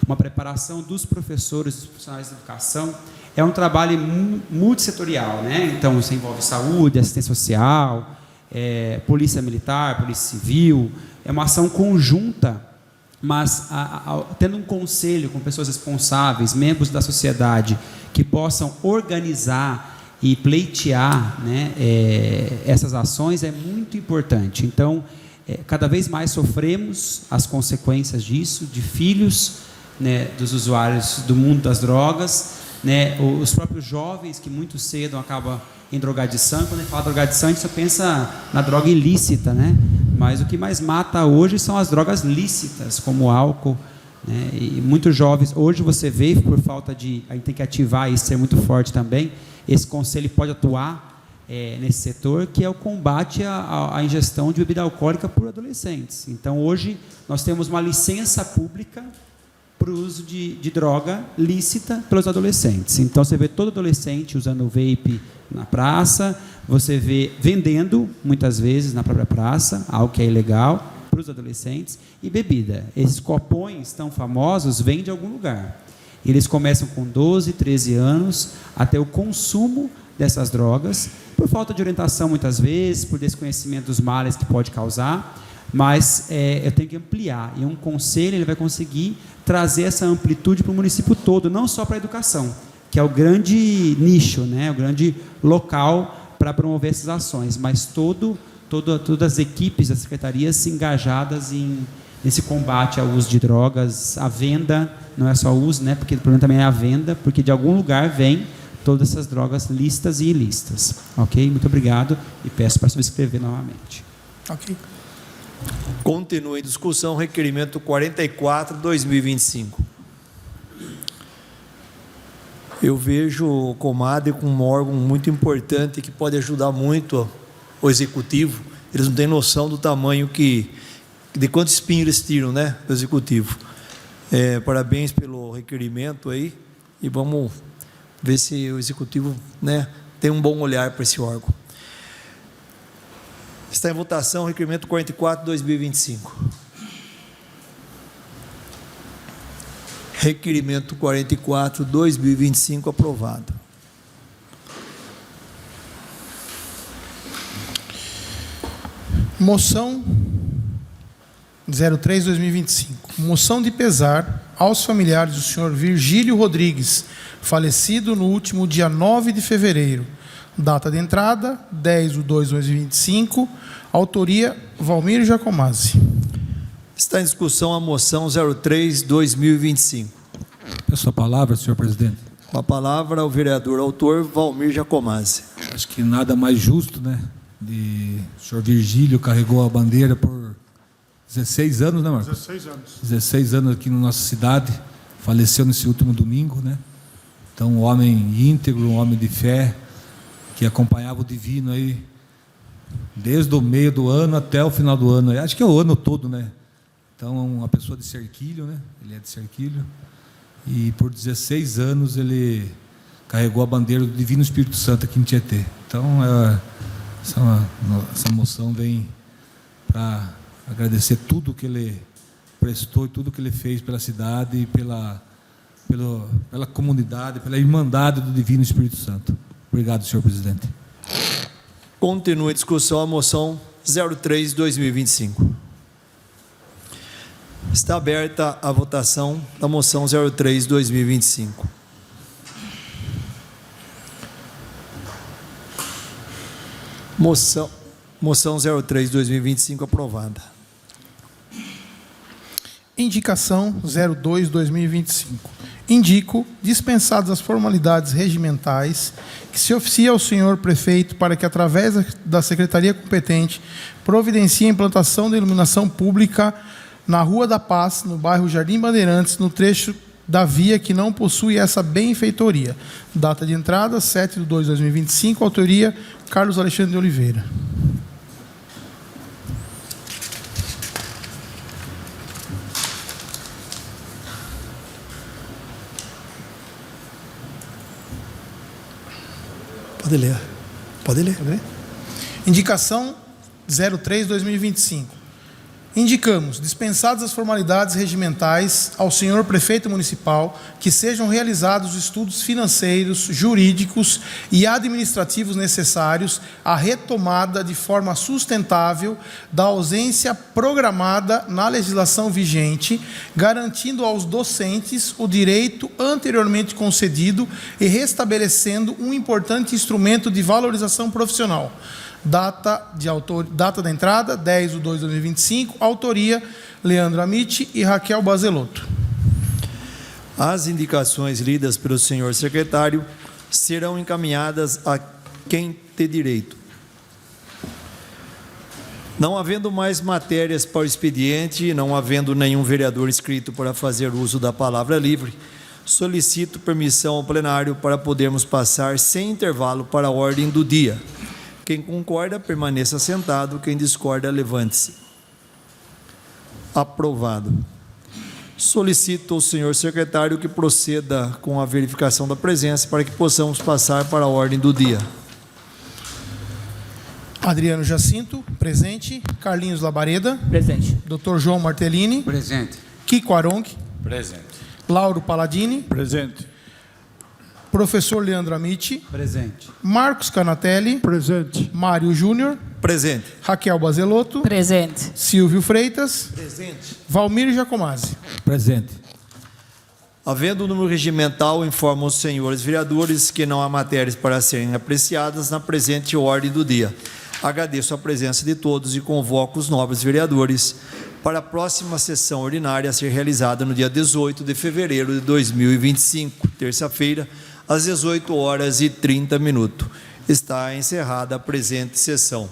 Uma preparação dos professores, dos profissionais de educação, é um trabalho multissetorial, né? Então, isso envolve saúde, assistência social, polícia militar, polícia civil. É uma ação conjunta, mas tendo um conselho com pessoas responsáveis, membros da sociedade, que possam organizar e pleitear, né, essas ações, é muito importante. Então, cada vez mais sofremos as consequências disso, de filhos, né, dos usuários do mundo das drogas, né, os próprios jovens que muito cedo acabam em drogadição. Quando a gente fala drogadição, a gente só pensa na droga ilícita, né? Mas o que mais mata hoje são as drogas lícitas, como o álcool, né? E muitos jovens, hoje você vê, por falta de, a gente tem que ativar e ser muito forte também, esse conselho pode atuar nesse setor, que é o combate à ingestão de bebida alcoólica por adolescentes. Então, hoje, nós temos uma licença pública para o uso de droga lícita pelos adolescentes. Então, você vê todo adolescente usando vape na praça, você vê vendendo, muitas vezes, na própria praça, algo que é ilegal para os adolescentes, e bebida. Esses copões tão famosos vêm de algum lugar. Eles começam com 12, 13 anos, até o consumo dessas drogas, por falta de orientação, muitas vezes, por desconhecimento dos males que pode causar, mas eu tenho que ampliar, e um conselho ele vai conseguir trazer essa amplitude para o município todo, não só para a educação, que é o grande nicho, né, o grande local para promover essas ações, mas todas as equipes das secretarias engajadas nesse combate ao uso de drogas, a venda, não é só o uso, né, porque o problema também é a venda, porque de algum lugar vem todas essas drogas lícitas e ilícitas. Ok? Muito obrigado e peço para subscrever novamente. Ok. Continua em discussão o requerimento 44/2025. Eu vejo o Comad como um órgão muito importante que pode ajudar muito o executivo. Eles não têm noção do tamanho de quanto espinho eles tiram, né, do executivo. Parabéns pelo requerimento aí e vamos ver se o executivo, né, tem um bom olhar para esse órgão. Está em votação o requerimento 44/2025. Requerimento 44/2025 aprovado. Moção 03/2025. Moção de pesar aos familiares do senhor Virgílio Rodrigues, falecido no último dia 9 de fevereiro. Data de entrada, 10/2/2025. Autoria, Valmir Giacomazzi. Está em discussão a moção 03/2025. Peço a palavra, senhor presidente. Com a palavra, o vereador autor, Valmir Giacomazzi. Acho que nada mais justo, né? O senhor Virgílio carregou a bandeira por 16 anos, né, Marcos? 16 anos. 16 anos aqui na nossa cidade. Faleceu nesse último domingo, né? Então, um homem íntegro, um homem de fé, que acompanhava o divino aí desde o meio do ano até o final do ano. Acho que é o ano todo, né? Então, uma pessoa de Cerquilho, né? Ele é de Cerquilho. E por 16 anos ele carregou a bandeira do Divino Espírito Santo aqui em Tietê. Então, essa moção vem para agradecer tudo que ele prestou e tudo que ele fez pela cidade e pela comunidade, pela irmandade do Divino Espírito Santo. Obrigado, senhor presidente. Continua a discussão a moção 03/2025. Está aberta a votação da moção 03/2025. Moção 03/2025 aprovada. Indicação 02/2025. Indico, dispensadas as formalidades regimentais, que se oficia ao senhor prefeito para que, através da secretaria competente, providencie a implantação da iluminação pública na Rua da Paz, no bairro Jardim Bandeirantes, no trecho da via que não possui essa benfeitoria. Data de entrada, 7/2/2025, autoria Carlos Alexandre de Oliveira. Pode ler. Pode ler. Indicação 03/2025. Indicamos, dispensadas as formalidades regimentais, ao senhor prefeito municipal, que sejam realizados estudos financeiros, jurídicos e administrativos necessários à retomada de forma sustentável da ausência programada na legislação vigente, garantindo aos docentes o direito anteriormente concedido e restabelecendo um importante instrumento de valorização profissional. Data da entrada, 10/2/2025, autoria Leandro Amitti e Raquel Bazelotto. As indicações lidas pelo senhor secretário serão encaminhadas a quem tem direito. Não havendo mais matérias para o expediente e não havendo nenhum vereador inscrito para fazer uso da palavra livre, solicito permissão ao plenário para podermos passar sem intervalo para a ordem do dia. Quem concorda, permaneça sentado. Quem discorda, levante-se. Aprovado. Solicito ao senhor secretário que proceda com a verificação da presença para que possamos passar para a ordem do dia. Adriano Jacinto, presente. Carlinhos Labareda. Presente. Dr. João Martellini. Presente. Kiko Aronc. Presente. Lauro Paladini. Presente. Professor Leandro Amitti. Presente. Marcos Canatelli. Presente. Mário Júnior. Presente. Raquel Bazelotto. Presente. Silvio Freitas. Presente. Valmir Jacomazzi. Presente. Havendo o número regimental, informo os senhores vereadores que não há matérias para serem apreciadas na presente ordem do dia. Agradeço a presença de todos e convoco os nobres vereadores para a próxima sessão ordinária a ser realizada no dia 18 de fevereiro de 2025, terça-feira, às 18h30. Está encerrada a presente sessão.